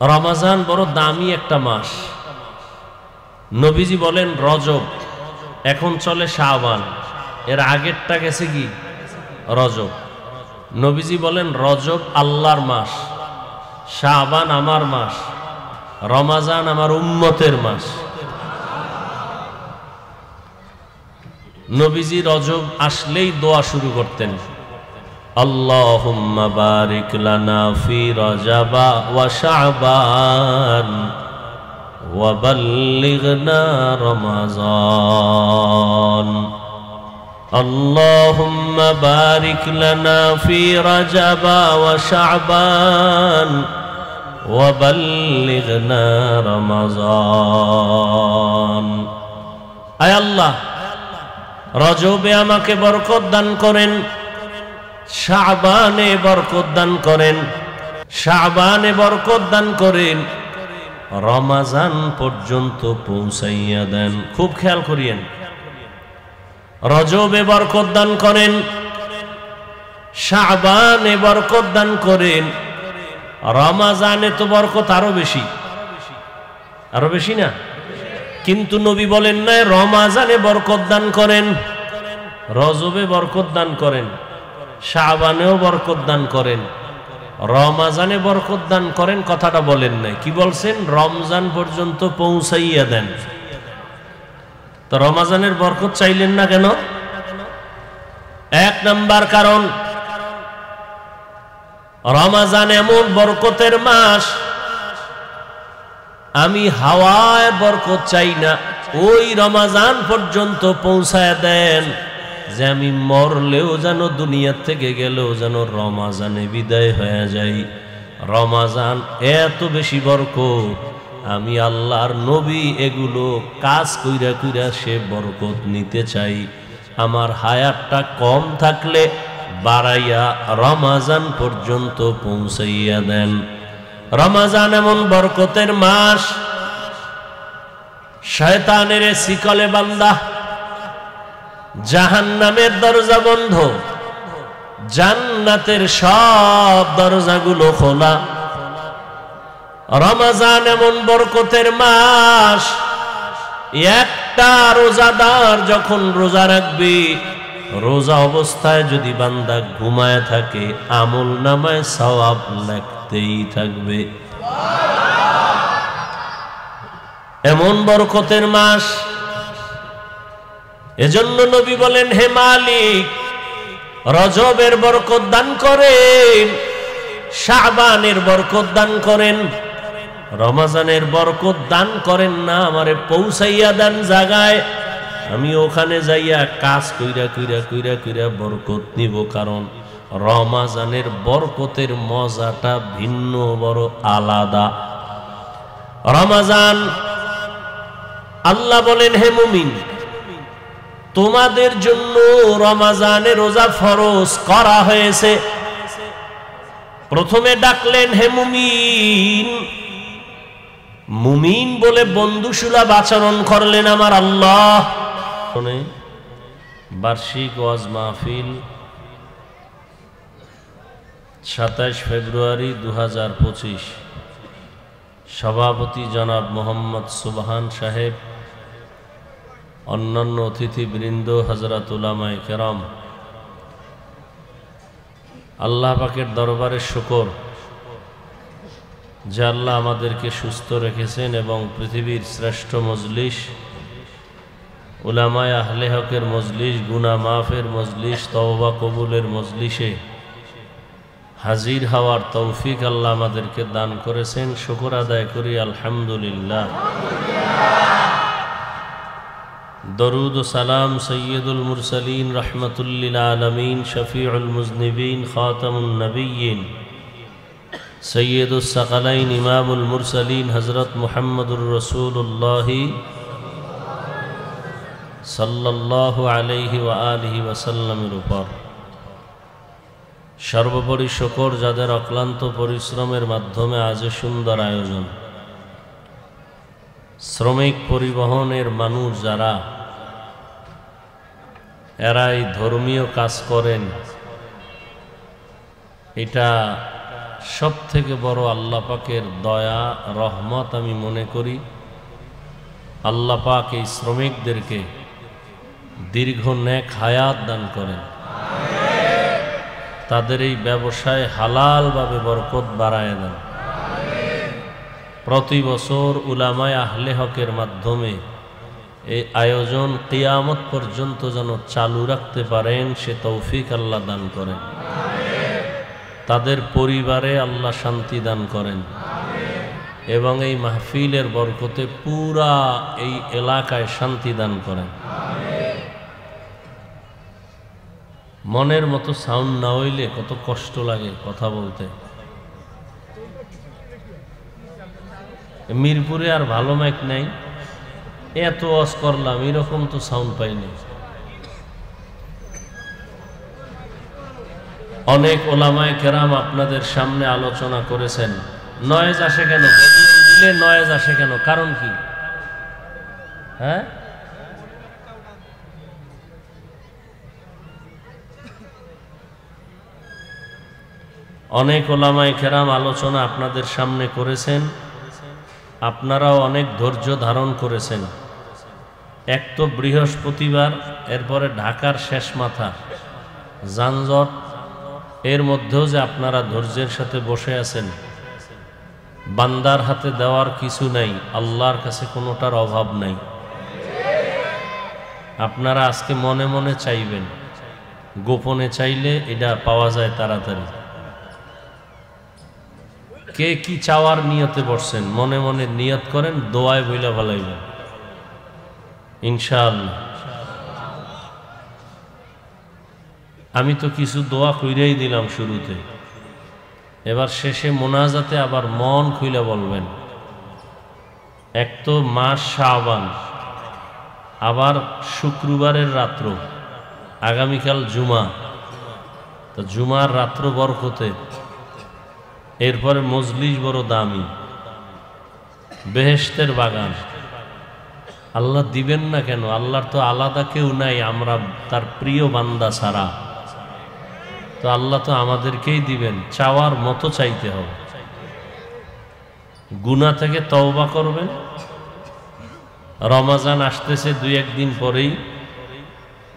রমজান বড় দামি একটা মাস। নবীজি বলেন রজব, এখন চলে শাবান, এর আগেরটা গেছে কি রজব। নবীজি বলেন রজব আল্লাহর মাস, শাবান আমার মাস, রমজান আমার উম্মতের মাস। নবীজি রজব আসলেই দোয়া শুরু করতেন, আল্লাহুম্মা বারিক লানা ফি রজবা ওয়া শাবান ওয়া বাল্লিগনা রমাজান। আল্লাহুম্মা বারিক লানা ফি রজবা ওয়া শাবান ওয়া বাল্লিগনা রমাজান। আয় আল্লাহ, রজবে আমাকে বরকত দান করেন, শাবানে বরকত দান করেন, শাবানে বরকত দান করেন, রমজান পর্যন্ত পৌঁছাইয়া দেন। খুব খেয়াল করিয়েন, রজবে বরকত দান করেন, শাবানে বরকত দান করেন, রমজানে তো বরকত আরো বেশি, আরো বেশি না? কিন্তু নবী বলেন না রমজানে বরকত দান করেন, রজবে বরকত দান করেন, শাবানেও বরকত দান করেন, রমজানে বরকত দান করেন, কথাটা বলেন নাই। কি বলছেন? রমজান পর্যন্ত পৌঁছাইয়া দেন। তো রমজানের বরকত চাইলেন না কেন? এক নাম্বার কারণ, রমজান এমন বরকতের মাস, আমি হাওয়ায় বরকত চাই না, ওই রমজান পর্যন্ত পৌঁছায় দেন যে আমি মরলেও যেন, দুনিয়ার থেকে গেলেও যেন রমজানে বিদায় হয়ে যাই। রমজান এত বেশি বরকত, আমি আল্লাহর নবী এগুলো কাজ কইরা কইরা সে বরকত নিতে চাই। আমার হায়াতটা কম থাকলে বাড়াইয়া রমজান পর্যন্ত পৌঁছাইয়া দেন। রমজান এমন বরকতের মাস, শয়তানের শিকলে বান্দা, জাহান্নামের দরজা বন্ধ, জান্নাতের সব দরজাগুলো খোলা। রমজান এমন বরকতের মাস, একটা রোজাদার যখন রোজা রাখবে, রোজা অবস্থায় যদি বান্দা ঘুমায় থাকে, আমল নামায় সওয়াব লেখতেই থাকবে। এমন বরকতের মাস। এজন্য নবী বলেন, হে মালিক, রজবের বরকত দান করেন, শাবানের বরকত দান করেন, রমজানের বরকত দান করেন না, আমারে পৌঁছাইয়া দেন জায়গায়, আমি ওখানে যাইয়া কাজ কইরা কইরা কইরা কইরা বরকত নিব। কারণ রমজানের বরকতের মজাটা ভিন্ন, বড় আলাদা। রমজান, আল্লাহ বলেন, হে মুমিন, তোমাদের জন্য রমজানে রোজা ফরজ করা হয়েছে। প্রথমে ডাকলেন, হে মুমিন, মুমিন বলে বন্ধুসুলভ আচরণ করলেন আমার আল্লাহ। বার্ষিক ওয়াজ মাহফিল 27 ফেব্রুয়ারি 2025, সভাপতি জনাব মোহাম্মদ সুবহান সাহেব, অন্যান্য অতিথিবৃন্দ, হযরত উলামায়ে কেরাম, আল্লাহ পাকের দরবারে শুকর যে আল্লাহ আমাদেরকে সুস্থ রেখেছেন এবং পৃথিবীর শ্রেষ্ঠ মজলিস, উলামায়ে আহলে হকের মজলিস, গুনাহ মাফের মজলিস, তওবা কবুলের মজলিসে হাজির হওয়ার তৌফিক আল্লাহ আমাদেরকে দান করেছেন। শুকর আদায় করি আলহামদুলিল্লাহ। দরুদ ও সালাম সৈয়দুল মুরসালিন, রহমাতুল লিল আলামিন, শফিউল মুজনিবিন, খাতামুন নবিয়্যিন, সৈয়দুস সাকালাইন, ইমামুল মুরসালিন, হযরত মুহাম্মদুর রাসূলুল্লাহ সাল্লাল্লাহু আলাইহি ওয়া আলিহি ওয়াসাল্লামের উপর সর্বোপরি শুকর যাদের অক্লান্ত পরিশ্রমের মাধ্যমে আজ সুন্দর আয়োজন, শ্রমিক পরিবহনের মানুষ যারা, এরাই ধর্মীয় কাজ করেন, এটা সব থেকে বড় আল্লাহ পাকের দয়া রহমত আমি মনে করি আল্লাহ পাক এই শ্রমিকদেরকে দীর্ঘ নেক হায়াত দান করেন, তাদের এই ব্যবসায় হালালভাবে বরকত বাড়ায় দেন। প্রতি বছর উলামায়ে আহলে হকের মাধ্যমে এই আয়োজন কিয়ামত পর্যন্ত যেন চালু রাখতে পারেন সে তৌফিক আল্লাহ দান করেন। তাদের পরিবারে আল্লাহ শান্তি দান করেন এবং এই মাহফিলের বরকতে পুরা এই এলাকায় শান্তি দান করেন। মনের মতো সাউন্ড না হইলে কত কষ্ট লাগে কথা বলতে। মিরপুরে আর ভালো মাইক নাই, এত ওয়াজ করলাম এরকম তো সাউন্ড পাইনি। অনেক ওলামায়ে কেরাম আপনাদের সামনে আলোচনা করেছেন। নয়েজ আসে কেন? দিলে নয়েজ আসে কেন? কারণ কি? হ্যাঁ, অনেক ওলামায়ে কেরাম আলোচনা আপনাদের সামনে করেছেন, আপনারাও অনেক ধৈর্য ধারণ করেছেন। এক তো বৃহস্পতিবার, এরপরে ঢাকার শেষ মাথা, যানজট, এর মধ্যেও যে আপনারা ধৈর্যের সাথে বসে আছেন। বান্দার হাতে দেওয়ার কিছু নাই, আল্লাহর কাছে কোনোটার অভাব নাই। আপনারা আজকে মনে মনে চাইবেন, গোপনে চাইলে এটা পাওয়া যায় তাড়াতাড়ি। কে কি চাওয়ার নিয়তে বসছেন মনে মনে নিয়ত করেন, দোয়ায় বইলা ভালাইবেন ইনশাআল্লাহ। আমি তো কিছু দোয়া কইরাই দিলাম শুরুতে, এবার শেষে মোনাজাতে আবার মন খুইলা বলবেন। এক তো মাস শাবান, আবার শুক্রবারের রাত্র, আগামীকাল জুমা, তো জুমার রাত্র বরকতে, এরপরে মজলিস বড় দামি, বেহেশতের বাগান। আল্লাহ দিবেন না কেন? আল্লাহর তো আলাদা কেউ নাই, আমরা তার প্রিয় বান্দা ছাড়া। তো আল্লাহ তো আমাদেরকেই দিবেন, চাওয়ার মতো চাইতে হবে। গুনাহ থেকে তওবা করবেন। রমাজান আসতেছে দুই একদিন পরেই,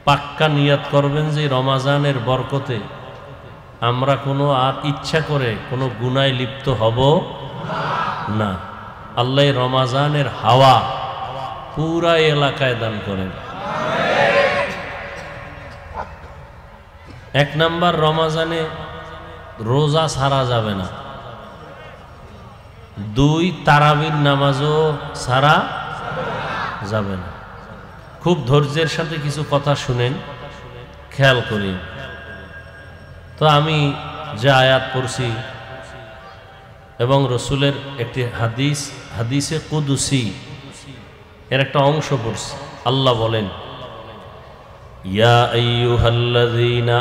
পাক্কা নিয়ত করবেন যে রমাজানের বরকতে আমরা কোনো আর ইচ্ছা করে কোনো গুনায় লিপ্ত হব না। আল্লাহ রমাজানের হাওয়া পুরা এলাকায় দান করেন। এক নাম্বার, রমাজানে রোজা ছাড়া যাবে না। দুই, তারাবির নামাজও ছাড়া যাবে না। খুব ধৈর্যের সাথে কিছু কথা শুনেন, খেয়াল করি। তো আমি যে আয়াত পড়ছি এবং রসুলের একটি হাদিসে কুদুসি এর একটা অংশ পড়ছি। আল্লাহ বলেন, ইয়া আইয়ুহাল্লাযীনা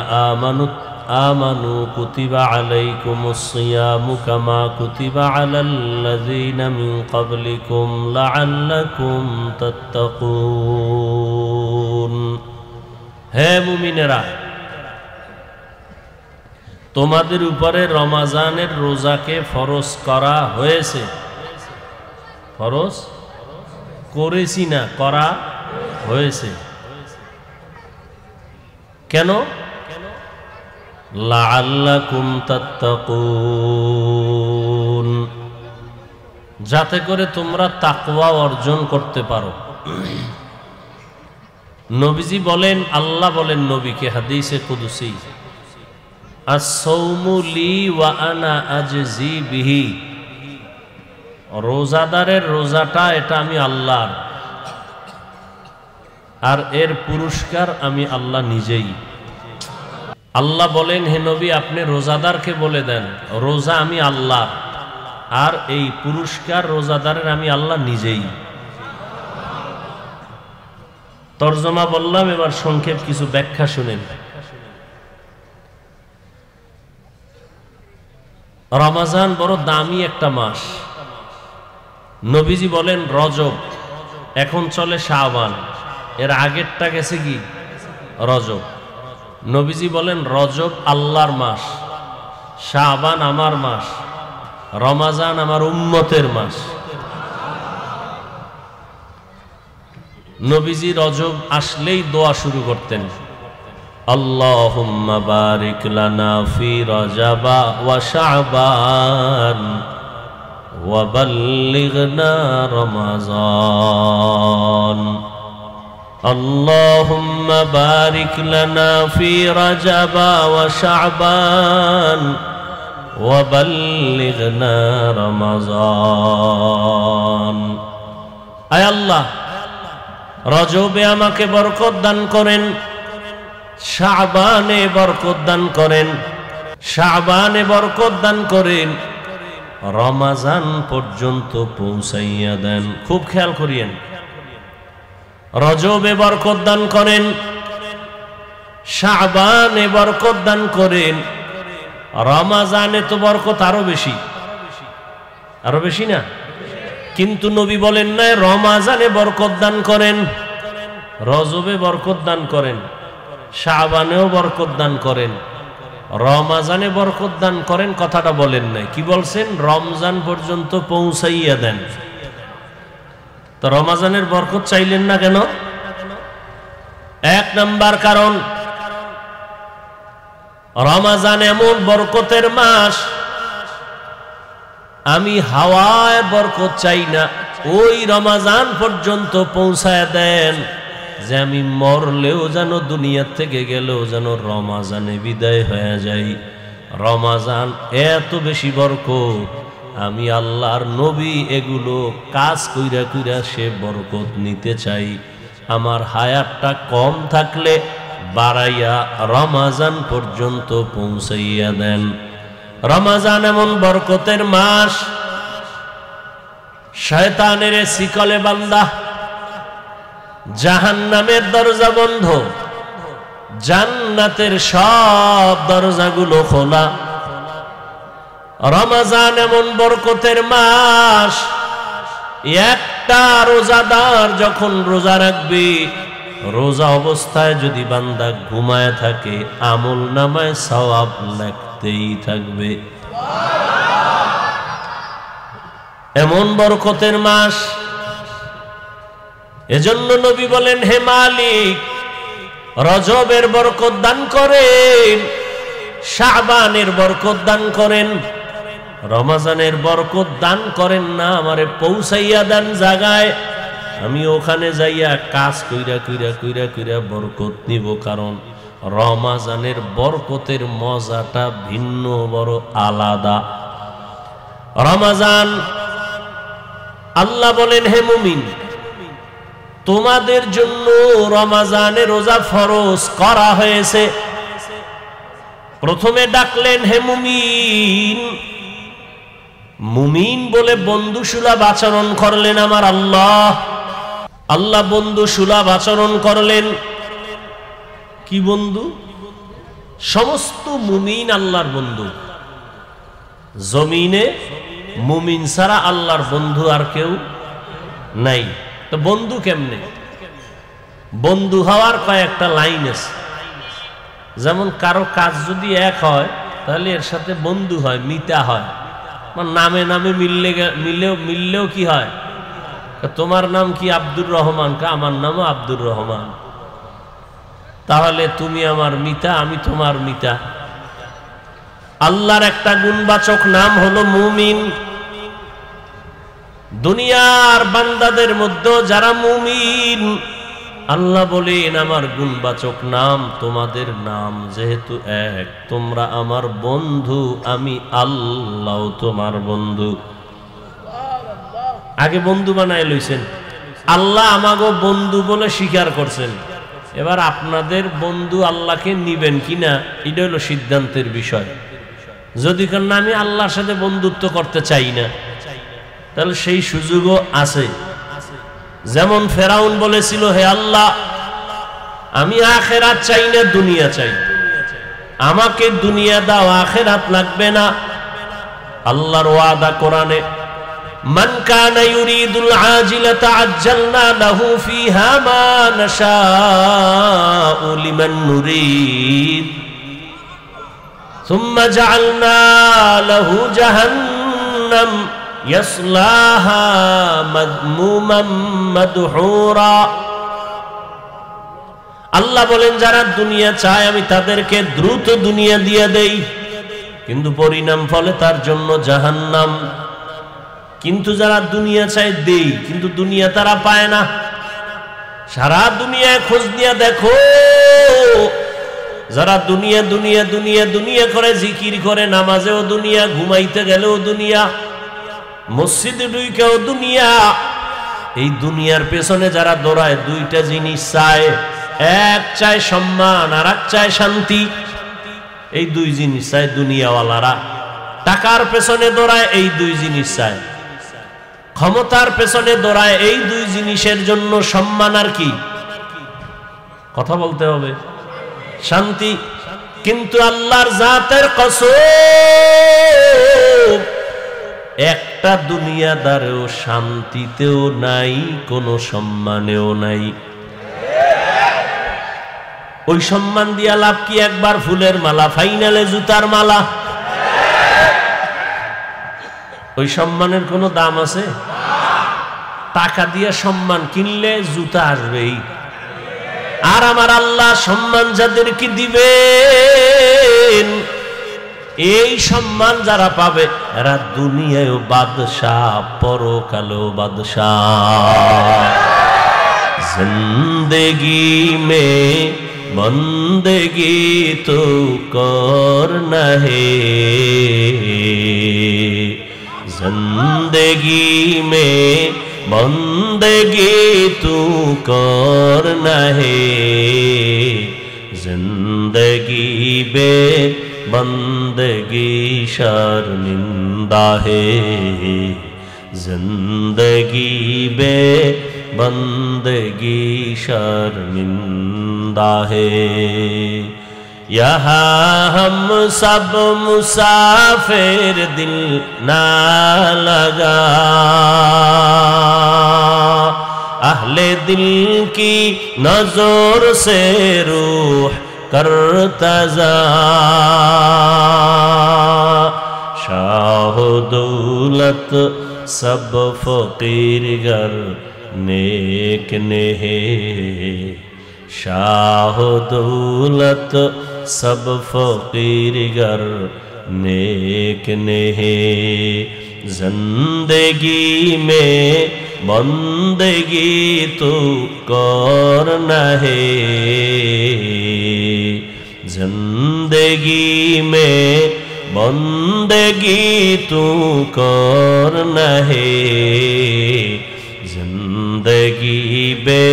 আমানু কুতিবা আলাইকুমুস সিয়ামু কামা কুতিবা আলাল্লাযীনা মিন ক্বাবলিকুম লাআল্লাকুম তাত্তাকুন। হে মুমিনেরা, তোমাদের উপরে রমাজানের রোজাকে ফরজ করা হয়েছে। ফরজ করেছি না, করা হয়েছে। কেন? লাআল্লাকুম তাত্তাকুন, যাতে করে তোমরা তাকওয়া অর্জন করতে পারো। নবীজি বলেন, আল্লাহ বলেন নবীকে হাদিসে কুদসি, আস-সাওমু লি ওয়া আনা আজজি বিহি। রোজাদারের রোজাটা এটা আমি আল্লাহর, আর এর পুরস্কার আমি আল্লাহ নিজেই। আল্লাহ বলেন, হে নবী আপনি রোজাদারকে বলে দেন রোজা আমি আল্লাহ, আর এই পুরস্কার রোজাদারের আমি আল্লাহ নিজেই। তরজমা বললাম, এবার সংক্ষেপ কিছু ব্যাখ্যা শুনেন। রমাজান বড় দামি একটা মাস। নবীজি বলেন রজব, এখন চলে শাবান, এর আগেরটা গেছে কি রজব। নবীজি বলেন রজব আল্লাহর মাস, শাবান আমার মাস, রমাজান আমার উম্মতের মাস। নবীজি রজব আসলেই দোয়া শুরু করতেন, আল্লাহুম্মা বারিক লানা ফি রজবা ওয়া শাবান ওয়া বাল্লিগনা রমাজান। আল্লাহুম্মা বারিক লানা ফি রজবা ওয়া শাবান ওয়া বাল্লিগনা রমাজান। আয় আল্লাহ, রজবে আমাকে বরকত দান করেন, শাবানে বরকত দান করেন, শাবানে বরকত দান করেন, রমাজান পর্যন্ত পৌঁছাইয়া দেন। খুব খেয়াল করিয়েন, রজবে বরকত দান করেন, শাবানে বরকত দান করেন, রমাজানে তো বরকত আরো বেশি, আরো বেশি না? কিন্তু নবী বলেন না রমাজানে বরকত দান করেন, রজবে বরকত দান করেন, শাবানেও বরকত দান করেন, রমাজানে বরকত দান করেন, কথাটা বলেন নাই। কি বলছেন? রমজান পর্যন্ত পৌঁছাইয়া দেন। তো রমাজানের বরকত চাইলেন না কেন? এক নাম্বার কারণ, রমাজান এমন বরকতের মাস, আমি হাওয়ায় বরকত চাই না, ওই রমাজান পর্যন্ত পৌঁছায় দেন যে আমি মরলেও যেন, দুনিয়া থেকে গেলেও যেন রমাজানে বিদায় হয়ে যাই। রমাজান এত বেশি বরকত, আমি আল্লাহর নবী এগুলো কাজ কইরা কইরা সে বরকত নিতে চাই। আমার হায়াতটা কম থাকলে বাড়াইয়া রমাজান পর্যন্ত পৌঁছাইয়া দেন। রমাজান এমন বরকতের মাস, শয়তানের শিকলে বান্দা, জাহান্নামের দরজা বন্ধ, জান্নাতের সব দরজাগুলো খোলা। রমাজান এমন বরকতের মাস, একটা রোজাদার যখন রোজা রাখবে, রোজা অবস্থায় যদি বান্দা ঘুমায় থাকে, আমল নামায় সওয়াব লেখতেই থাকবে। এমন বরকতের মাস। এজন্য নবী বলেন, হে মালিক, রজবের বরকত দান করেন, শাবানের বরকত দান করেন, রমজানের বরকত দান করেন না, আমারে পৌঁছাইয়া দেন জায়গায়, আমি ওখানে যাইয়া কাজ কইরা কইরা কইরা কইরা বরকত নিব। কারণ রমজানের বরকতের মজাটা ভিন্ন, বড় আলাদা। রমজান, আল্লাহ বলেন, হে মুমিন, তোমাদের জন্য রমজানে রোজা ফরজ করা হয়েছে। প্রথমে ডাকলেন, হে মুমিন। মুমিন বলে বন্ধু সুলভ আচরণ করলেন আমার আল্লাহ। আল্লাহ বন্ধু সুলভ আচরণ করলেন। কি বন্ধু? সমস্ত মুমিন আল্লাহর বন্ধু। জমিনে মুমিন ছাড়া আল্লাহর বন্ধু আর কেউ নাই। তো বন্ধু কেমনে? বন্ধু হওয়ার কয়েকটা লাইন আছে। যেমন কারো কাজ যদি এক হয়, তাহলে এর সাথে বন্ধু হয়, মিতা হয়। নামে নামে মিললেও কি হয়? তোমার নাম কি? আব্দুর রহমান। আমার নামও আব্দুর রহমান। তাহলে তুমি আমার মিতা, আমি তোমার মিতা। আল্লাহর একটা গুণবাচক নাম হলো মুমিন। দুনিয়ার বান্দাদের মধ্যে যারা মুমিন, আল্লাহ বলেন আমার গুণবাচক নাম তোমাদের নাম যেহেতু এক, তোমরা আমার বন্ধু, আমি আল্লাহ তোমার বন্ধু। আগে বন্ধু বানায় লইছেন, আল্লাহ আমাগো বন্ধু বলে স্বীকার করছেন। এবার আপনাদের বন্ধু আল্লাহকে নিবেন কিনা, এটা হলো সিদ্ধান্তের বিষয়। যদি না আমি আল্লাহর সাথে বন্ধুত্ব করতে চাই না, তাহলে সেই সুযোগও আছে। যেমন ফেরাউন বলেছিল, হে আল্লাহ, আমি আখিরাত চাই না, দুনিয়া চাই, আমাকে দুনিয়া দাও, আখিরাত লাগবে না। আল্লাহর ওয়াদা কোরআনে, মান কানা ইউরিদুল আজিলাতা আজ্জালনা লাহু ফিহা মা নাশাউ লিমান নুরিদ সুম্মা জাআলনা লাহু জাহান্নাম ইয়াসলাহা মাদমুমান মাদহুরা। আল্লাহ বলেন যারা দুনিয়া চায় আমি তাদেরকে দ্রুত দুনিয়া দিয়ে দেই, কিন্তু পরিণাম ফলে তার জন্য জাহান্নাম। কিন্তু যারা দুনিয়া চায় দেই, কিন্তু দুনিয়া তারা পায় না। সারা দুনিয়ায় খোঁজ নিয়ে দেখো, যারা দুনিয়া দুনিয়া দুনিয়া দুনিয়া করে, জিকির করে, নামাজেও দুনিয়া, ঘুমাইতে গেলেও দুনিয়া, মসজিদে ঢুকেও দুনিয়া, এই দুনিয়ার পেছনে যারা দৌড়ায় দুইটা জিনিস চায়, এক চায় সম্মান আর এক চায় শান্তি। এই দুই জিনিস চায় দুনিয়াওয়ালারা। টাকার পেছনে দৌড়ায়, এই দুই জিনিস চায়। ক্ষমতার পেছনে দৌড়ায়, এই দুই জিনিসের জন্য, সম্মান আর কি, কথা বলতে হবে, শান্তি। কিন্তু আল্লাহর জাতের কসম, একটা দুনিয়াদারেও শান্তিতেও নাই, কোনো সম্মানেও নাই। ওই সম্মান দিয়া লাভ কি? একবার ফুলের মালা, ফাইনালে জুতার মালা। ওই সম্মানের কোনো দাম আছে? টাকা দিয়ে সম্মান কিনলে জুতা আসবেই। আর আমার আল্লাহ সম্মান যাদেরকে দিবেন, এই সম্মান যারা পাবে এরা দুনিয়ায় বাদশাহ, পরকালেও বাদশাহ। জিন্দেগি মে বন্দেগি তো করনা হে, जिंदगी में बंदगी तू करना है, जिंदगी बे बंदगी शर्मिंदा है, जिंदगी बे बंदगी शर्मिंदा है। यहाँ हम सब मुसाफिर, दिल ना लगा, अहले दिल की नजर से रूह करता जा, शाह दौलत सब फकीर गर नेक ने है, शाह दौलत सब फकीर गर नेक ने है, जिंदगी में बंदगी तो करना है, जिंदगी में बंदगी तो करना है, जिंदगी बे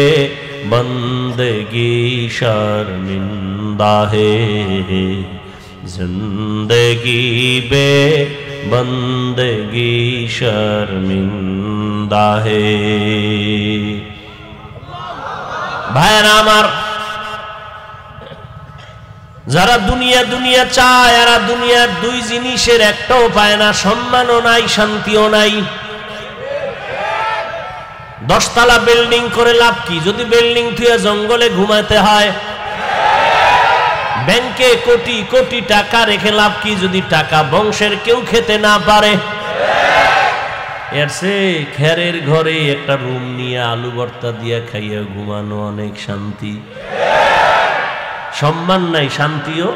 बंदगी शर्मिंदा है, जिंदगी बे बंदगी शर्मिंदा है। भाईरा आमार, যারা দুনিয়া দুনিয়া চায় এরা দুনিয়ার দুই জিনিসের একটাও পায় না, সম্মানও নাই, শান্তিও নাই। 10 তলা বিল্ডিং করে লাভ কি যদি বিল্ডিং থুয়ে জঙ্গলে ঘুমাতে হয়? ব্যাংকে কোটি কোটি টাকা রেখে লাভ কি যদি টাকা বংশের কেউ খেতে না পারে? এর চেয়ে খেরের ঘরে একটা রুম নিয়ে আলু ভর্তা দিয়ে খাইয়া ঘুমানো অনেক শান্তি। সম্মান নাই, শান্তিও।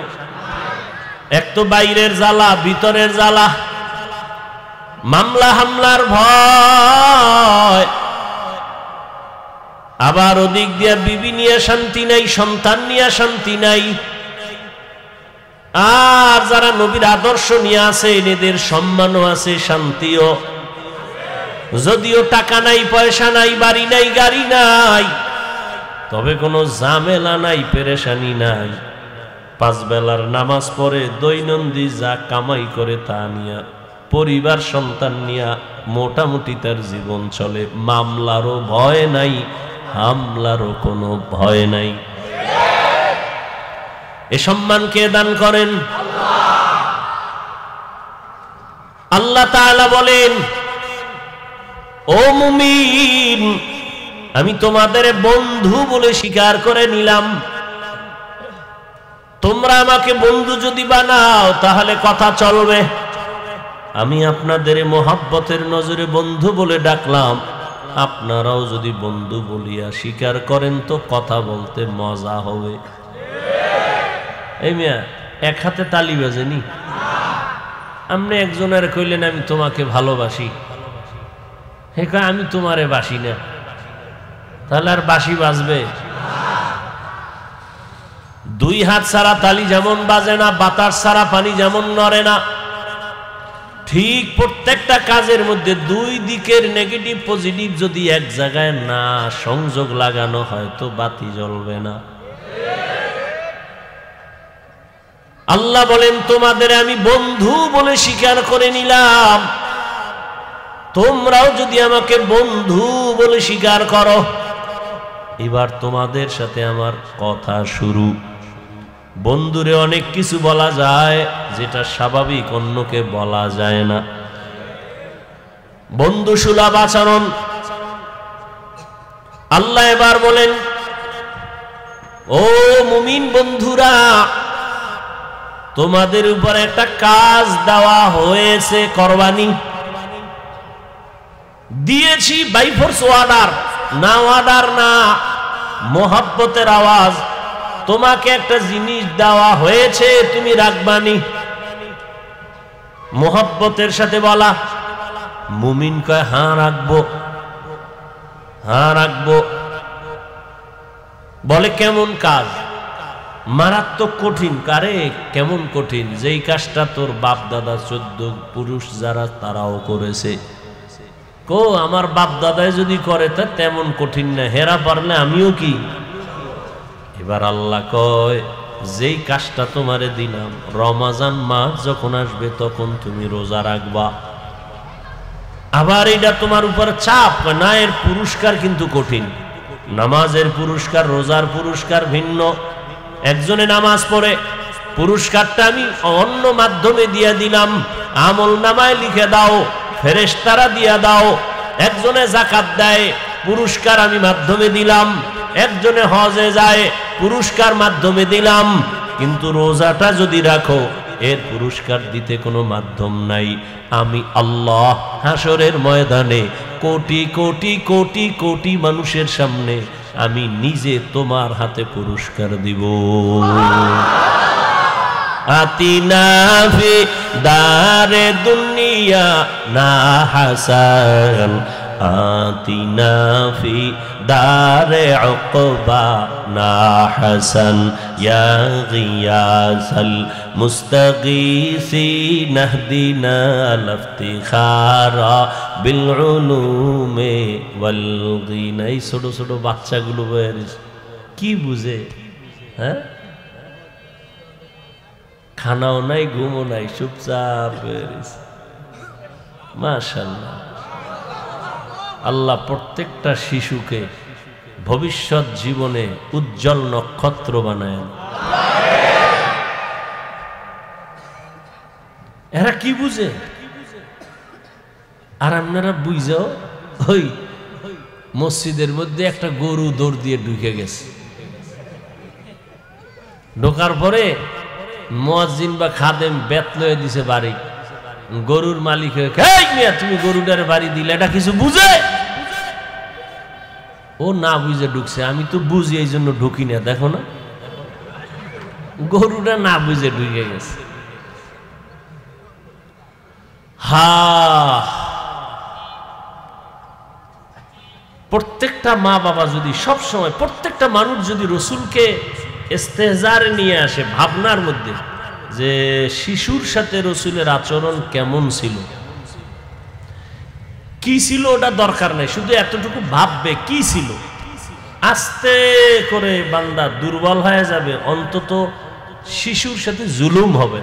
এক তো বাইরের জ্বালা, ভিতরের জ্বালা, মামলা হামলার ভয়, আবার ওদিক দিয়া বিবি নিয়ে শান্তি নাই, সন্তান নিয়ে শান্তি নাই। আর যারা নবীর আদর্শ নিয়ে আছে এদের সম্মানও আছে, শান্তিও। যদিও টাকা নাই, পয়সা নাই, বাড়ি নাই, গাড়ি নাই, তবে কোনো ঝামেলা নাই, পেরেশানি নাই। 5 বেলার নামাজ পড়ে দৈনন্দিন যা কামাই করে তা নিয়া, পরিবার সন্তান নিয়া মোটামুটি তার জীবন চলে। মামলারও ভয় নাই, হামলারও কোনো ভয় নাই। এ সম্মান কে দান করেন? আল্লাহ তাআলা বলেন, ও মুমিন, আমি তোমাদের বন্ধু বলে স্বীকার করে নিলাম। তোমরা আমাকে বন্ধু যদি বানাও তাহলে কথা চলবে। আমি আপনাদের মোহাব্বতের নজরে বন্ধু বলে ডাকলাম, আপনারাও যদি বন্ধু বলিয়া স্বীকার করেন তো কথা বলতে মজা হবে। এই মিয়া এক হাতে তালি বাজেনি? আপনি একজনের কইলেন আমি তোমাকে ভালোবাসি, হে কয় আমি তোমারে বাসি না, তাহলে আর বাঁশি বাজবে? দুই হাত ছাড়া তালি যেমন বাজে না, বাতাস ছাড়া পানি যেমন নড়ে না, ঠিক প্রত্যেকটা কাজের মধ্যে দুই দিকের নেগেটিভ পজিটিভ যদি এক জায়গায় না সংযোগ লাগানো হয় তো বাতি জ্বলবে না। আল্লাহ বলেন তোমাদের আমি বন্ধু বলে স্বীকার করে নিলাম, তোমরাও যদি আমাকে বন্ধু বলে স্বীকার করো, এবার তোমাদের সাথে আমার কথা শুরু। বন্ধুরে অনেক কিছু বলা যায় যেটা স্বাভাবিক অন্যকে বলা যায় না। বন্ধু সুলভ আচরণ। আল্লাহ এবার বলেন, ও মুমিন বন্ধুরা, তোমাদের উপর একটা কাজ দেওয়া হয়েছে, করবানি দিয়েছি বাই ফোর্স অর্ডার, না অর্ডার না, মোহাব্বতের আওয়াজ। তোমাকে একটা জিনিস দেওয়া হয়েছে, তুমি রাখবানি, মোহাব্বতের সাথে বলা। মুমিন কয় হ্যাঁ রাখবো, হ্যাঁ রাখবো। বলে কেমন কাজ? মারাত্মক কঠিন। কারে কেমন কঠিন? যেই কাজটা তোর বাপ দাদা 14 পুরুষ যারা তারাও করেছে। কো আমার বাপ দাদাই যদি করে তা তেমন কঠিন না, হেরা পারলে আমিও কি? এবার আল্লাহ কয় যেই কাজটা তোমারে দিলাম, রমজান মাস যখন আসবে তখন তুমি রোজা রাখবা। আবার এটা তোমার উপর চাপ না, এর পুরস্কার কিন্তু কঠিন। নামাজের পুরস্কার, রোজার পুরস্কার ভিন্ন। একজনে নামাজ পড়ে, পুরস্কারটা আমি অন্য মাধ্যমে দিয়ে দিলাম, আমল নামায় লিখে দাও, ফেরেশতারা দিয়া দাও। একজনে যাকাত দেয়, পুরস্কার আমি মাধ্যমে দিলাম। একজনে হজে যায়, পুরস্কার মাধ্যমে দিলাম। কিন্তু রোজাটা যদি রাখো, এর পুরস্কার দিতে কোনো মাধ্যম নাই। আমি আল্লাহ হাসরের ময়দানে কোটি কোটি কোটি কোটি মানুষের সামনে আমি নিজে তোমার হাতে পুরস্কার দিব। আতিনা ফি দারে দুনিয়া না হাসান, আতিনা ফি দারে উকবা না হাসান, ইয়া গিয়াসাল মুস্তাগীসিন ইহদিনা লিফতিখারা বিল উলুমে ওয়াল গিনা। এই ছোট ছোট বাচ্চাগুলো কি বুঝে? হ্যাঁ, খানাও নাই, ঘুমও নাই, চুপচাপ। মাশাআল্লাহ, আল্লাহ প্রত্যেকটা শিশুকে ভবিষ্যৎ জীবনে উজ্জ্বল নক্ষত্র বানায়। এরা কি বুঝে? আর আপনারা বুঝাও, ওই মসজিদের মধ্যে একটা গরু দৌড় দিয়ে ঢুকে গেছে, ঢোকার পরে মুয়াজ্জিন বা খাদেম বেত লয়ে দিছে বাড়ি। গরুর মালিক তুমি গরুটারে বাড়ি দিলে, এটা কিছু বুঝে? ও না বুঝে ঢুকছে। আমি তো বুঝি, এই জন্য ঢুকি না। দেখো না, গরুটা না বুঝে ঢুকে গেছে। প্রত্যেকটা মা বাবা যদি সব সময়, প্রত্যেকটা মানুষ যদি রসুলকে ইস্তেহজারে নিয়ে আসে ভাবনার মধ্যে, যে শিশুর সাথে রসুলের আচরণ কেমন ছিল, কি ছিল, ওটা দরকার নাই, শুধু এতটুকু ভাববে কি ছিল। আস্তে করে বান্দা দুর্বল হয়ে যাবে, অন্তত শিশুর সাথে জুলুম হবে।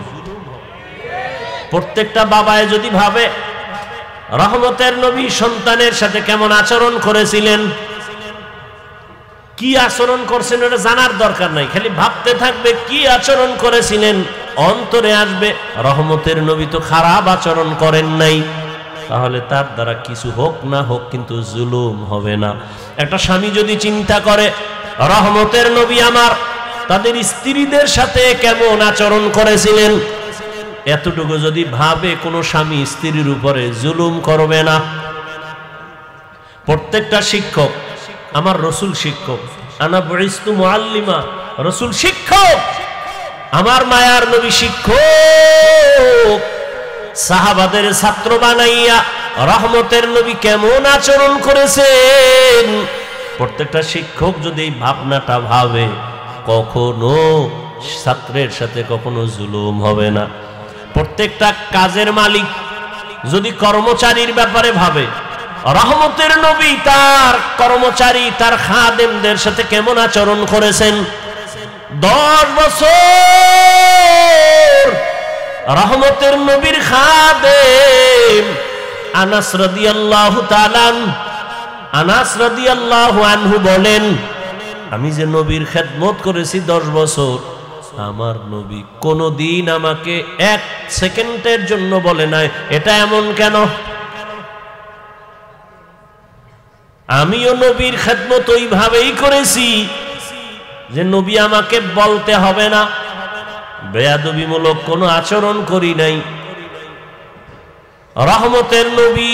প্রত্যেকটা বাবায় যদি ভাবে রহমতের নবী সন্তানের সাথে কেমন আচরণ করেছিলেন, কি আচরণ করছেন ওটা জানার দরকার নাই, খালি ভাবতে থাকবে কি আচরণ করেছিলেন, অন্তরে আসবে রহমতের নবী তো খারাপ আচরণ করেন নাই। তাহলে তার দ্বারা কিছু হোক না হোক কিন্তু জুলুম হবে না। একটা স্বামী যদি চিন্তা করে রহমতের নবী আমার তাদের স্ত্রীদের সাথে কেমন আচরণ করেছিলেন। এতটুকু যদি ভাবে, কোনো স্বামী স্ত্রীর উপরে জুলুম করবে না। প্রত্যেকটা শিক্ষক, আমার রসুল শিক্ষক, আনা বুইস্তু মুআল্লিমা, রসুল শিক্ষক, আমার মায়ার নবী শিক্ষক। সাহাবাদের ছাত্র বানাইয়া রহমতের নবী কেমন আচরণ করেছেন। প্রত্যেকটা শিক্ষক যদি এই ভাবনাটা ভাবে, কখনো ছাত্রের সাথে কখনো জুলুম হবে না। প্রত্যেকটা কাজের মালিক যদি কর্মচারীর ব্যাপারে ভাবে, রহমতের নবী তার কর্মচারী, তার খাদেমদের সাথে কেমন আচরণ করেছেন। 10 বছর রহমতের নবীর খাদেম আনাস রাদিয়াল্লাহু তাআলা, আনাস রাদিয়াল্লাহু আনহু বলেন, আমি যে নবীর খেদমত করেছি 10 বছর, আমার নবী কোনদিন আমাকে 1 সেকেন্ডের জন্য বলে নাই এটা এমন কেন। আমিও নবীর খেদমত ওইভাবেই করেছি যে নবী আমাকে বলতে হবে না, বেয়াদবিমূলক কোনো আচরণ করি নাই। রহমতের নবী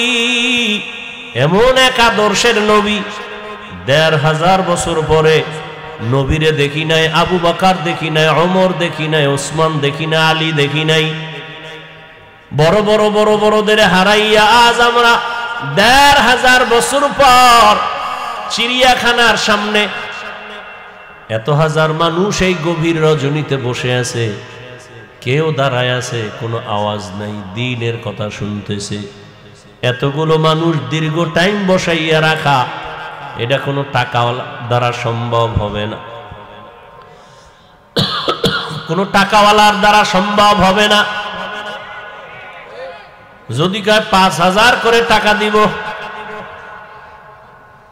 এমন এক আদর্শের নবী, 1500 বছর পরে নবীরে দেখি নাই, আবু বকর দেখি নাই, ওমর দেখি নাই, ওসমান দেখি নাই, আলী দেখি নাই। বড় বড়দের হারাইয়া আজ আমরা 1500 বছর পর চিড়িয়াখানার সামনে এত হাজার মানুষ এই গভীর রজনীতে বসে আছে, কেউ দাঁড়ায় আছে, কোনো আওয়াজ নাই, দ্বীনের কথা শুনতেছে। এতগুলো মানুষ দীর্ঘ টাইম বসাইয়া রাখা, এটা কোনো টাকা দ্বারা সম্ভব হবে না, কোনো টাকাওয়ালার দ্বারা সম্ভব হবে না। যদি কয় 5000 করে টাকা দিব,